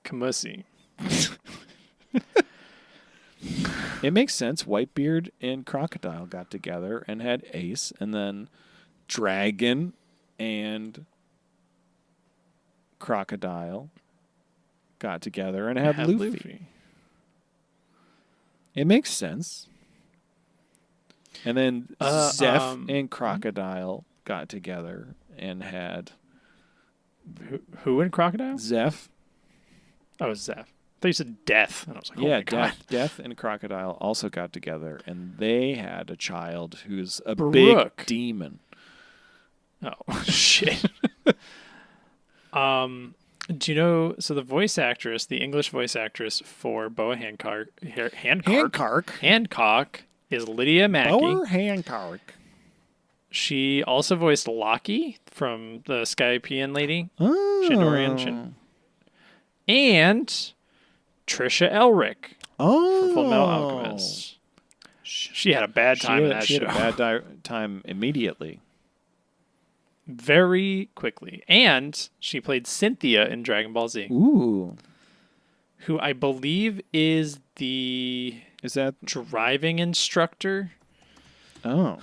Kamusi.
It makes sense. Whitebeard and Crocodile got together and had Ace, and then Dragon and Crocodile got together and had Luffy. It makes sense. And then Zeph and Crocodile got together and had...
Who and Crocodile?
Zeph.
Oh, Zeph. I thought you said Death. And I was like, oh my God.
Death and Crocodile also got together, and they had a child who's a
Brooke.
big demon.
Oh, shit. Do you know, so the voice actress, the English voice actress for Boa Hancock is Lydia Mackey.
Boa Hancock.
She also voiced Loki from the Skypian lady.
Oh.
Shinorian. And Trisha Elric for Full Metal Alchemist. She had a bad time in that show.
She had a bad time immediately.
Very quickly. And she played Cynthia in Dragon Ball Z.
Ooh.
Who I believe is the driving instructor.
Oh.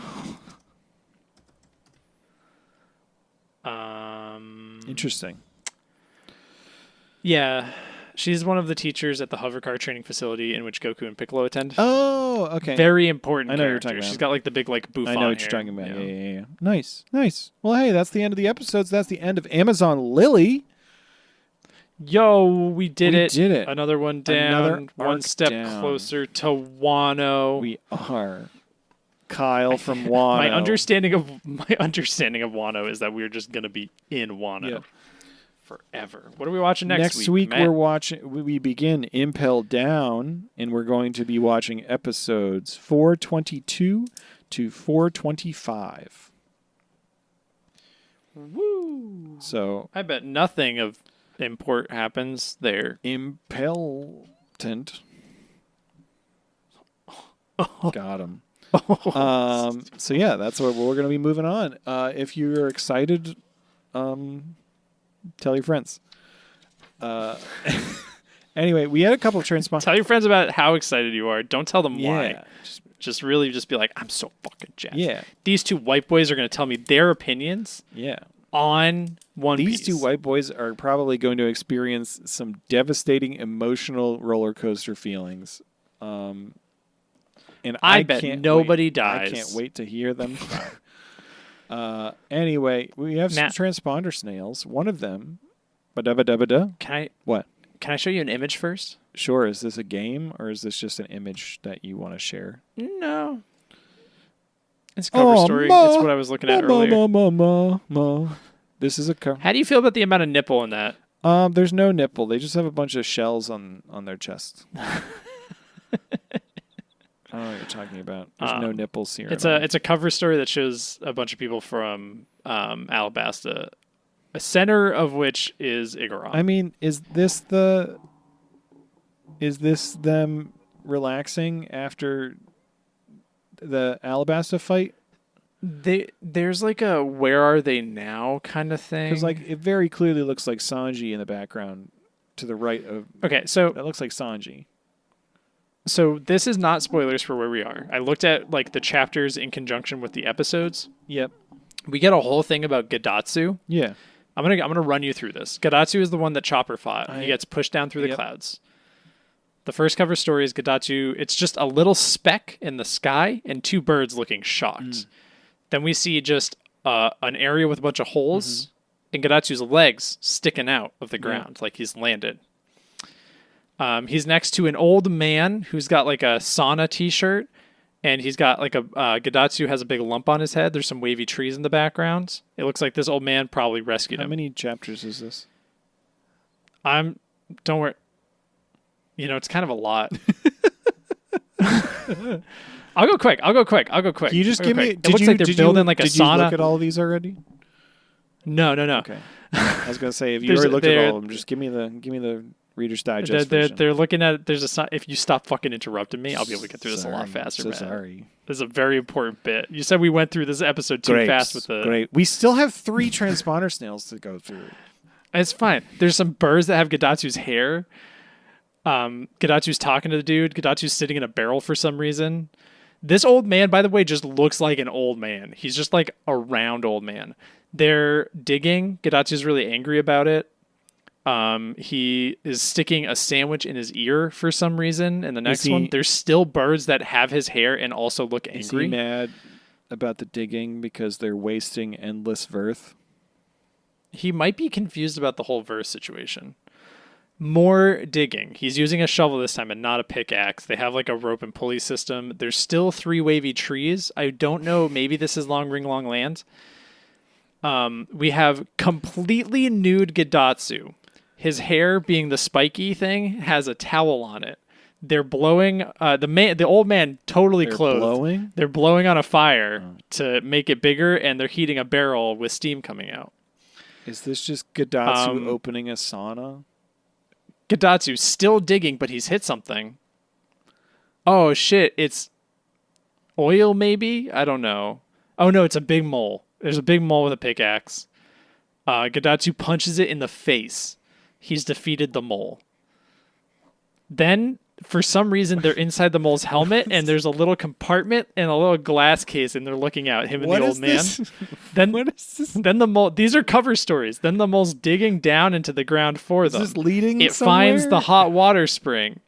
Interesting.
Yeah. She's one of the teachers at the hovercar training facility in which Goku and Piccolo attend.
Oh, okay.
Very important
I know
character.
you're talking about.
She's got like the big like bouffant
I know what
hair,
you're talking about.
you know?
Yeah. Nice. Well, hey, that's the end of the episodes. That's the end of Amazon Lily.
Yo, we did it. Another one down. One step closer to Wano.
We are. Kyle from Wano.
My understanding of Wano is that we're just gonna be in Wano forever. What are we watching next week?
Next week we begin Impel Down, and we're going to be watching episodes 422 to 425.
Woo!
So
I bet nothing of import happens there.
impeltant. Got him. So yeah, that's what we're going to be moving on. If you're excited, tell your friends. Anyway, we had a couple of transponders.
Tell your friends about how excited you are. Don't tell them why.
Yeah.
Just really just be like, I'm so fucking jazzed.
Yeah.
These two white boys are going to tell me their opinions
Yeah.
on One Piece.
These two white boys are probably going to experience some devastating emotional roller coaster feelings. And
I bet
can't
nobody
wait.
dies.
I can't wait to hear them cry. Anyway, we have some transponder snails. One of them, ba-da-ba-da-ba-da. What?
Can I show you an image first?
Sure. Is this a game or is this just an image that you want to share?
No. It's a cover story. It's what I was looking at earlier.
This is a cover.
How do you feel about the amount of nipple in that?
There's no nipple. They just have a bunch of shells on their chest. I don't know what you're talking about. There's no nipples here.
It's a cover story that shows a bunch of people from Alabasta, a center of which is Igaram.
I mean, is this them relaxing after the Alabasta fight?
There's like a where are they now kind of thing.
Because like it very clearly looks like Sanji in the background to the right of.
Okay, so
that looks like Sanji.
So this is not spoilers for where we are. I looked at like the chapters in conjunction with the episodes.
Yep.
We get a whole thing about Gadatsu.
Yeah.
I'm gonna run you through this. Gadatsu is the one that Chopper fought. He gets pushed down through the clouds. The first cover story is Gadatsu. It's just a little speck in the sky and two birds looking shocked. Then we see just an area with a bunch of holes and Gadatsu's legs sticking out of the ground like he's landed. He's next to an old man who's got like a sauna t-shirt and he's got like Gadatsu has a big lump on his head. There's some wavy trees in the background. It looks like this old man probably rescued him.
How many chapters is this?
Don't worry. You know, it's kind of a lot. I'll go quick.
Can you just give me?
It looks like they're building like a sauna.
Did you look at all of these already?
No.
Okay. I was gonna say if you already looked at all of them, just give me the Reader's Digest version.
They're looking at. If you stop fucking interrupting me, I'll be able to get through this a lot faster.
So
man.
sorry.
This is a very important bit. You said we went through this episode too fast with the.
Great. We still have 3 transponder snails to go through.
It's fine. There's some birds that have Gadatsu's hair. Gadatsu's talking to the dude. Gadatsu's sitting in a barrel for some reason. This old man, by the way, just looks like an old man. He's just like a round old man. They're digging. Gadatsu's really angry about it. He is sticking a sandwich in his ear for some reason. And the next one, there's still birds that have his hair and also look angry.
Is he mad about the digging because they're wasting endless verse?
He might be confused about the whole verse situation. More digging. He's using a shovel this time and not a pickaxe. They have like a rope and pulley system. There's still 3 wavy trees. I don't know. Maybe this is Long Ring Long Land. We have completely nude Gadatsu. His hair, being the spiky thing, has a towel on it. They're blowing. The old man totally clothed.
Blowing?
They're blowing on a fire to make it bigger, and they're heating a barrel with steam coming out.
Is this just Gadatsu opening a sauna?
Gadatsu's still digging, but he's hit something. Oh, shit. It's oil, maybe? I don't know. Oh, no, it's a big mole. There's a big mole with a pickaxe. Gadatsu punches it in the face. He's defeated the mole. Then, for some reason, they're inside the mole's helmet, and there's a little compartment and a little glass case, and they're looking out, him and the old man. Then, what is this? Then the mole... These are cover stories. Then the mole's digging down into the ground for them.
Is this leading
It
somewhere?
finds the hot water spring.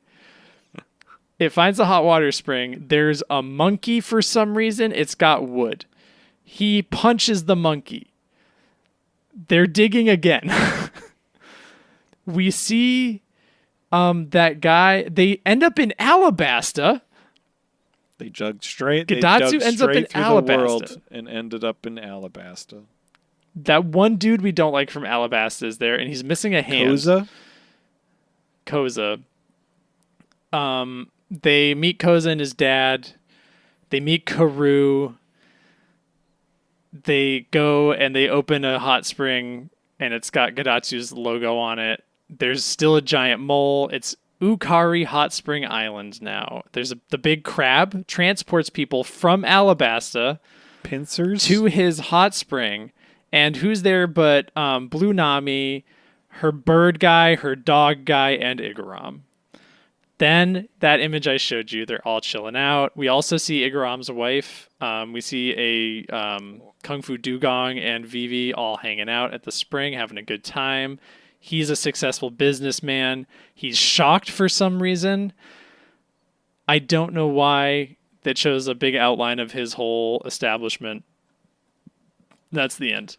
There's a monkey for some reason. It's got wood. He punches the monkey. They're digging again. We see that guy. They end up in Alabasta.
They dug straight.
Gadatsu ends up in
Alabasta the world
Alabasta
and ended up in Alabasta.
That one dude we don't like from Alabasta is there, and he's missing a hand. Koza. They meet Koza and his dad. They meet Karoo. They go and they open a hot spring, and it's got Gadatsu's logo on it. There's still a giant mole. It's Ukari Hot Spring Island now. There's the big crab transports people from Alabasta
Pincers
to his hot spring. And who's there but Blue Nami, her bird guy, her dog guy, and Igaram. Then that image I showed you, they're all chilling out. We also see Igaram's wife. We see a Kung Fu Dugong and Vivi all hanging out at the spring, having a good time. He's a successful businessman. He's shocked for some reason. I don't know why. That shows a big outline of his whole establishment. That's the end.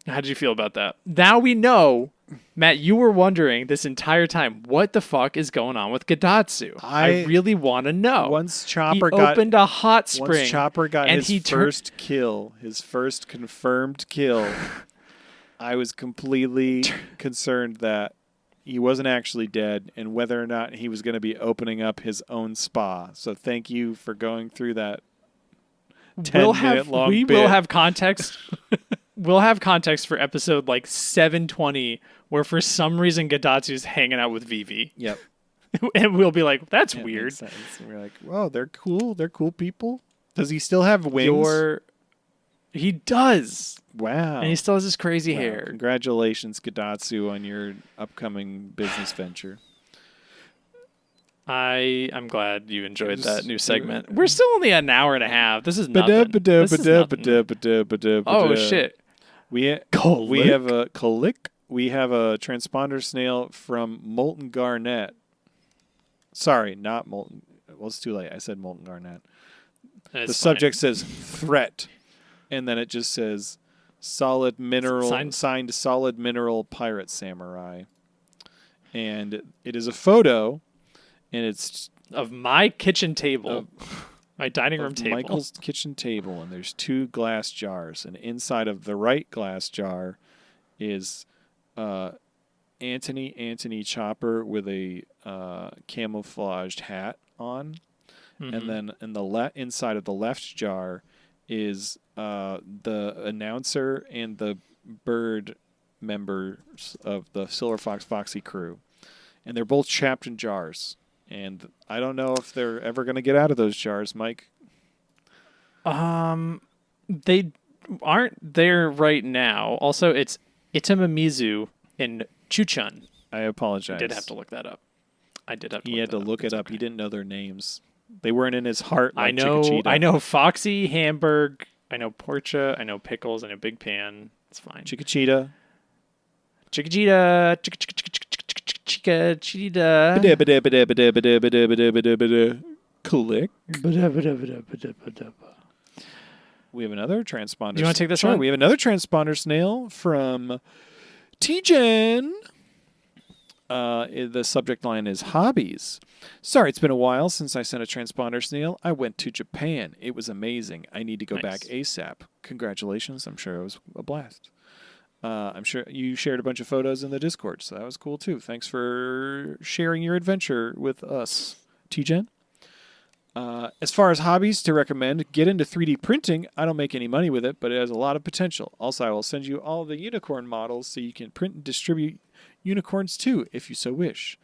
How did you feel about that? Now we know, Matt, you were wondering this entire time, what the fuck is going on with Gadatsu? I really want to know.
Once
He
Chopper got
opened a hot spring.
Once Chopper got
and
his
he
first kill, his first confirmed kill, I was completely concerned that he wasn't actually dead and whether or not he was going to be opening up his own spa. So thank you for going through that 10-minute long
We
bit.
will have context. We'll have context for episode like 720, where for some reason Gadatsu's hanging out with Vivi.
Yep.
And we'll be like, that's
Yeah, it
weird.
makes sense. And we're like, whoa, they're cool. They're cool people. Does he still have wings?
He does.
Wow.
And he still has his crazy
Wow.
hair.
Congratulations, Gadatsu, on your upcoming business venture.
I'm glad you enjoyed
Just-
that new segment. We're still only an hour and a half. This is nothing.
Ba-da-ba-da,
This is nothing.
ba-da-ba-da,
Oh,
ba-da.
shit.
We have a Kalik. We have a transponder snail from Molten Garnet. Sorry, not Molten. Well, it's too late. I said Molten Garnet.
It's
The
fine.
subject says threat, and then it just says solid mineral signed solid mineral pirate samurai, and it is a photo, and it's
Of my kitchen table. My dining room
of
table.
Michael's kitchen table, and there's 2 glass jars, and inside of the right glass jar is Anthony Chopper with a camouflaged hat on, and then in the inside of the left jar is the announcer and the bird members of the Silver Fox Foxy crew, and they're both trapped in jars. And I don't know if they're ever going to get out of those jars, Mike.
They aren't there right now. Also, it's Itamamizu and Chuchun.
I apologize.
I did have to look that up.
He had to look it up. He didn't know their names. They weren't in his heart like
I know.
Chiquitita.
I know Foxy, Hamburg. I know Portia. I know Pickles. I know Big Pan. It's fine.
Chiquitita.
Chiquitita. Chiquitita.
Click. We have another transponder.
Do you wanna take this
Sure,
one?
we have another transponder snail from T-Gen. The subject line is hobbies. Sorry, it's been a while since I sent a transponder snail. I went to Japan. It was amazing. I need to go back ASAP. Congratulations. I'm sure it was a blast. I'm sure you shared a bunch of photos in the Discord, so that was cool too. Thanks for sharing your adventure with us, T-Gen. As far as hobbies to recommend, get into 3D printing. I don't make any money with it, but it has a lot of potential. Also, I will send you all the unicorn models so you can print and distribute unicorns too, if you so wish.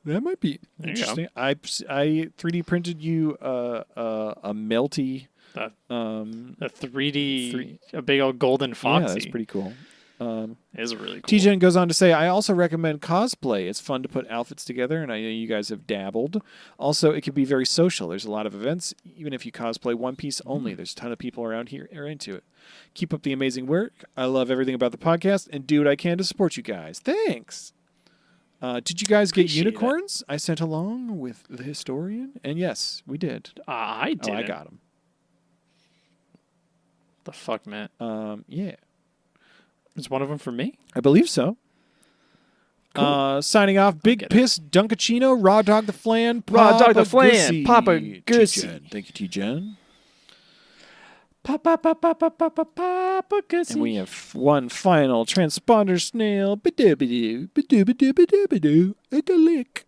That might be interesting. I 3D printed you a melty,
A 3D, a big old golden foxy.
Yeah, that's pretty cool.
It is really cool.
T-Gen goes on to say, I also recommend cosplay. It's fun to put outfits together, and I know you guys have dabbled. Also, it can be very social. There's a lot of events, even if you cosplay One Piece only. There's a ton of people around here are into it. Keep up the amazing work. I love everything about the podcast, and do what I can to support you guys. Thanks. Did you guys get unicorns? I sent along with the historian, and yes, we did.
I did.
Oh, I got them.
The fuck, man?
Yeah.
Is one of them for me?
I believe so.
Cool.
Signing off, Big Piss, Dunkachino, Raw Dog the Flan,
Raw Dog the Flan,
Gussy.
Papa Gussy.
T-Gen. Thank you, T-Gen.
Papa Gussy.
And we have one final transponder snail. Ba-doo-ba-doo, ba-doo-ba-doo-ba-doo-ba-doo, a lick.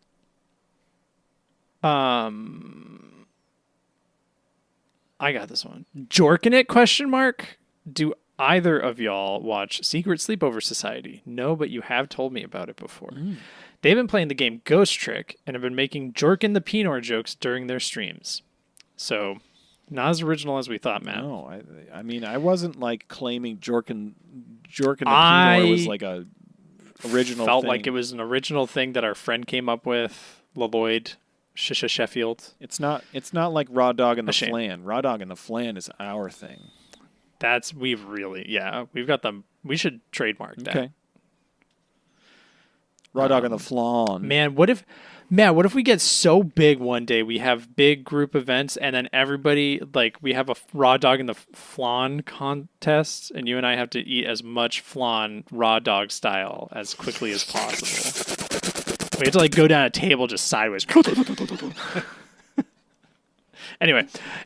I got this one. Jorkin it? Question mark. Do either of y'all watch Secret Sleepover Society? No, but you have told me about it before. They've been playing the game Ghost Trick and have been making Jorkin the Penor jokes during their streams. So, not as original as we thought, Matt.
No, I mean, I wasn't like claiming Jorkin the Penor was like a original
Felt
thing.
like it was an original thing that our friend came up with, Lloyd Sheffield.
It's not like Raw Dog and the
shame.
Flan. Raw Dog and the Flan is our thing.
We've got them. We should trademark that.
Okay. Raw Dog and the Flan.
Man, what if we get so big one day we have big group events and then everybody, like, we have a Raw Dog and the Flan contest and you and I have to eat as much flan Raw Dog style as quickly as possible. We have to like go down a table just sideways.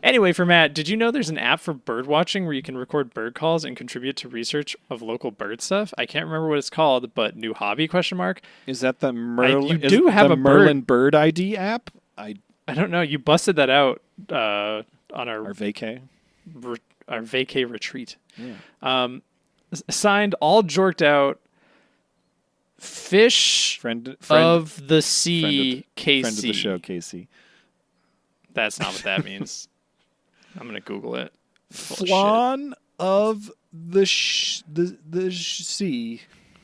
Anyway, for Matt, did you know there's an app for bird watching where you can record bird calls and contribute to research of local bird stuff? I can't remember what it's called, but new hobby ?
Is that the Merlin?
You do have a
Merlin Bird ID app?
I don't know. You busted that out on our
vacay.
Our vacay retreat.
Yeah.
Signed, all jorked out. Fish
Friend
of the sea, Casey.
Friend of the show, Casey.
That's not what that means. I'm gonna Google it.
Flan of the sea.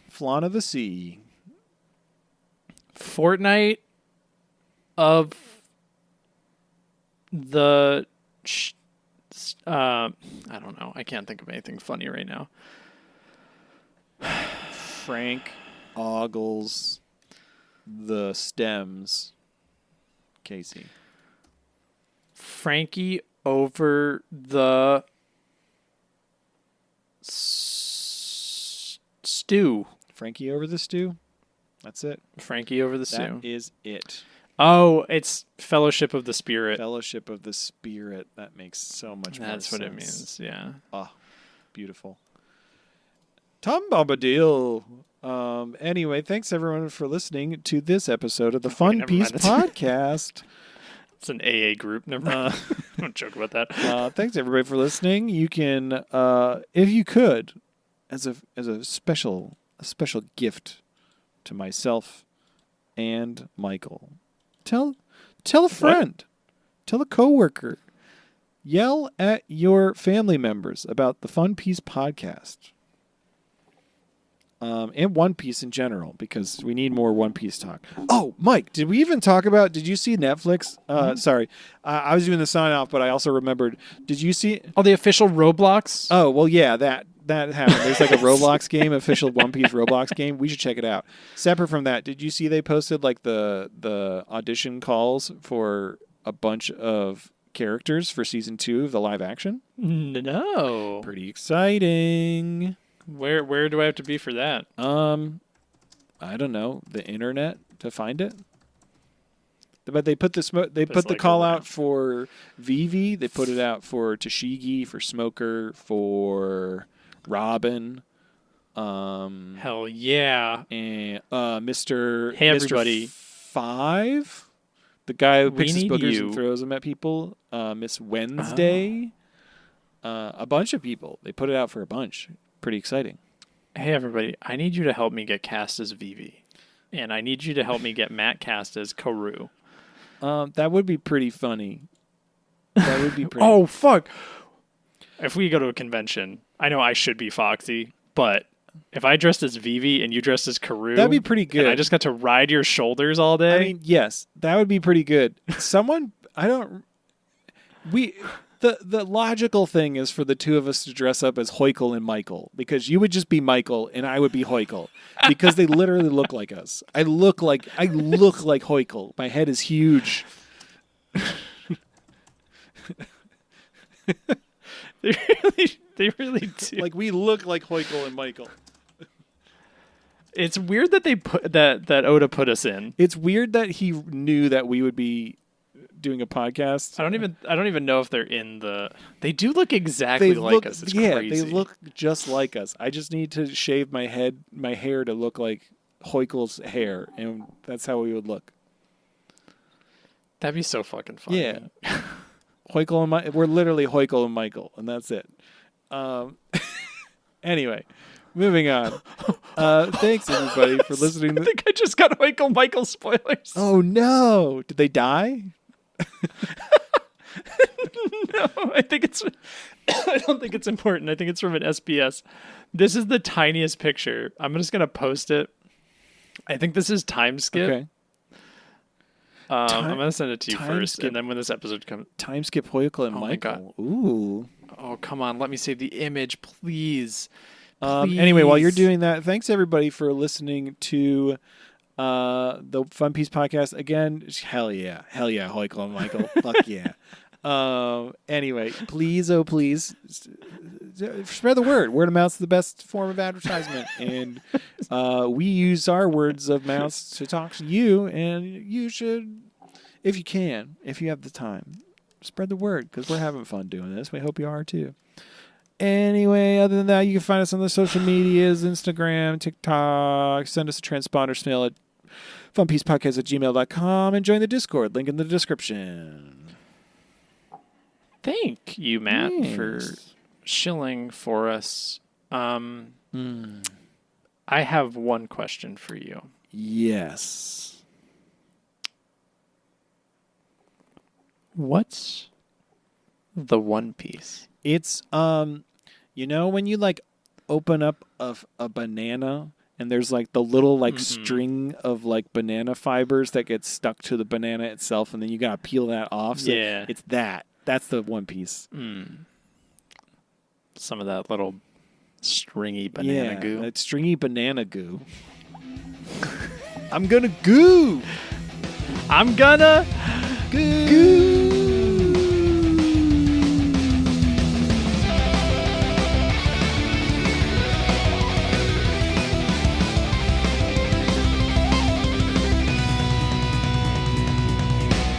Flan of the sea.
Fortnite of the. I don't know. I can't think of anything funny right now.
Frank ogles the stems. Casey.
Frankie over the stew.
Frankie over the stew? That's it.
Frankie over the stew.
That is it.
Oh, it's Fellowship of the Spirit.
Fellowship of the Spirit. That makes so much more sense.
That's what it means, yeah.
Oh, beautiful. Tom Bombadil. Anyway, thanks everyone for listening to this episode of the Fun Piece Podcast.
It's an AA group. Never mind. Don't joke about that.
Thanks everybody for listening. You can, if you could, as a special gift to myself and Michael, tell a friend, tell a coworker, yell at your family members about the Fun Piece Podcast. And One Piece in general, because we need more One Piece talk. Oh, Mike, did we even talk about, did you see Netflix? Sorry, I was doing the sign off, but I also remembered, did you see?
Oh, the official Roblox?
Oh, well, yeah, that happened. There's like a Roblox game, official One Piece Roblox game. We should check it out. Separate from that, did you see they posted like the audition calls for a bunch of characters for season 2 of the live action?
No.
Pretty exciting.
Where do I have to be for that?
I don't know, the internet to find it. But they put the call out for Vivi. They put it out for Tashigi, for Smoker, for Robin.
Hell yeah.
And Mr.
Hey everybody.
Mr. 5, the guy who picks his
need
boogers
you.
and throws them at people. Miss Wednesday. A bunch of people. They put it out for a bunch. Pretty exciting.
Hey everybody, I need you to help me get cast as Vivi. And I need you to help me get Matt cast as Karu.
That would be pretty funny. That would be pretty.
Oh, fuck. If we go to a convention, I know I should be Foxy, but if I dressed as Vivi and you dressed as Karu,
that'd be pretty good.
And I just got to ride your shoulders all day.
I mean, yes, that would be pretty good. The logical thing is for the two of us to dress up as Hoikel and Michael, because you would just be Michael and I would be Hoikel, because they literally look like us. I look like Hoikel. My head is huge.
They really do.
Like, we look like Hoikel and Michael.
It's weird that they put that Oda put us in.
It's weird that he knew that we would be doing a podcast.
I don't even know if they're in the. They do look exactly like us. It's crazy.
They look just like us. I just need to shave my hair to look like Hoikel's hair, and that's how we would look.
That'd be so fucking funny.
Yeah. Hoikel and we're literally Hoikel and Michael, and that's it. Anyway, moving on. Thanks everybody for listening.
I think I just got Hoikel Michael spoilers.
Oh no! Did they die?
No, I think it's. I don't think it's important. I think it's from an SBS. This is the tiniest picture. I'm just gonna post it. I think this is time skip.
Okay.
I'm gonna send it to you first,
skip.
and then when this episode comes,
Time skip Hoikel and
Oh my
Michael. Ooh.
oh come on, let me save the image, please.
Anyway, while you're
Please.
doing that, thanks everybody for listening to the Fun Piece podcast. Again, hell yeah, Hoikel and Michael. Fuck yeah. Anyway, please, oh please, spread the word. Word of mouth's the best form of advertisement, and we use our words of mouth to talk to you, and you should, if you can, if you have the time, spread the word, because we're having fun doing this. We hope you are too. Anyway, other than that, you can find us on the social medias, Instagram, TikTok. Send us a transponder snail at funpiecepodcast@gmail.com and join the Discord. Link in the description.
Thank you, Matt, for
Thanks.
shilling for us. I have one question for you.
Yes.
What's the One Piece?
It's you know when you like open up a banana and there's like the little like string of like banana fibers that get stuck to the banana itself, and then you gotta peel that off. So
Yeah.
it's that. That's the One Piece.
Some of that little stringy banana goo.
That stringy banana goo. I'm gonna goo.
I'm gonna
Goo.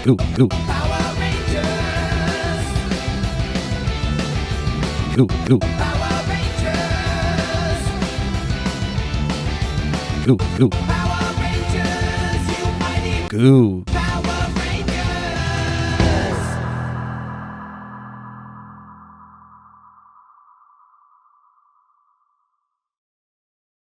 Goo, goo,
Power Rangers.
goo, goo,
Power Rangers.
goo, goo,
Power Rangers. You mighty
goo.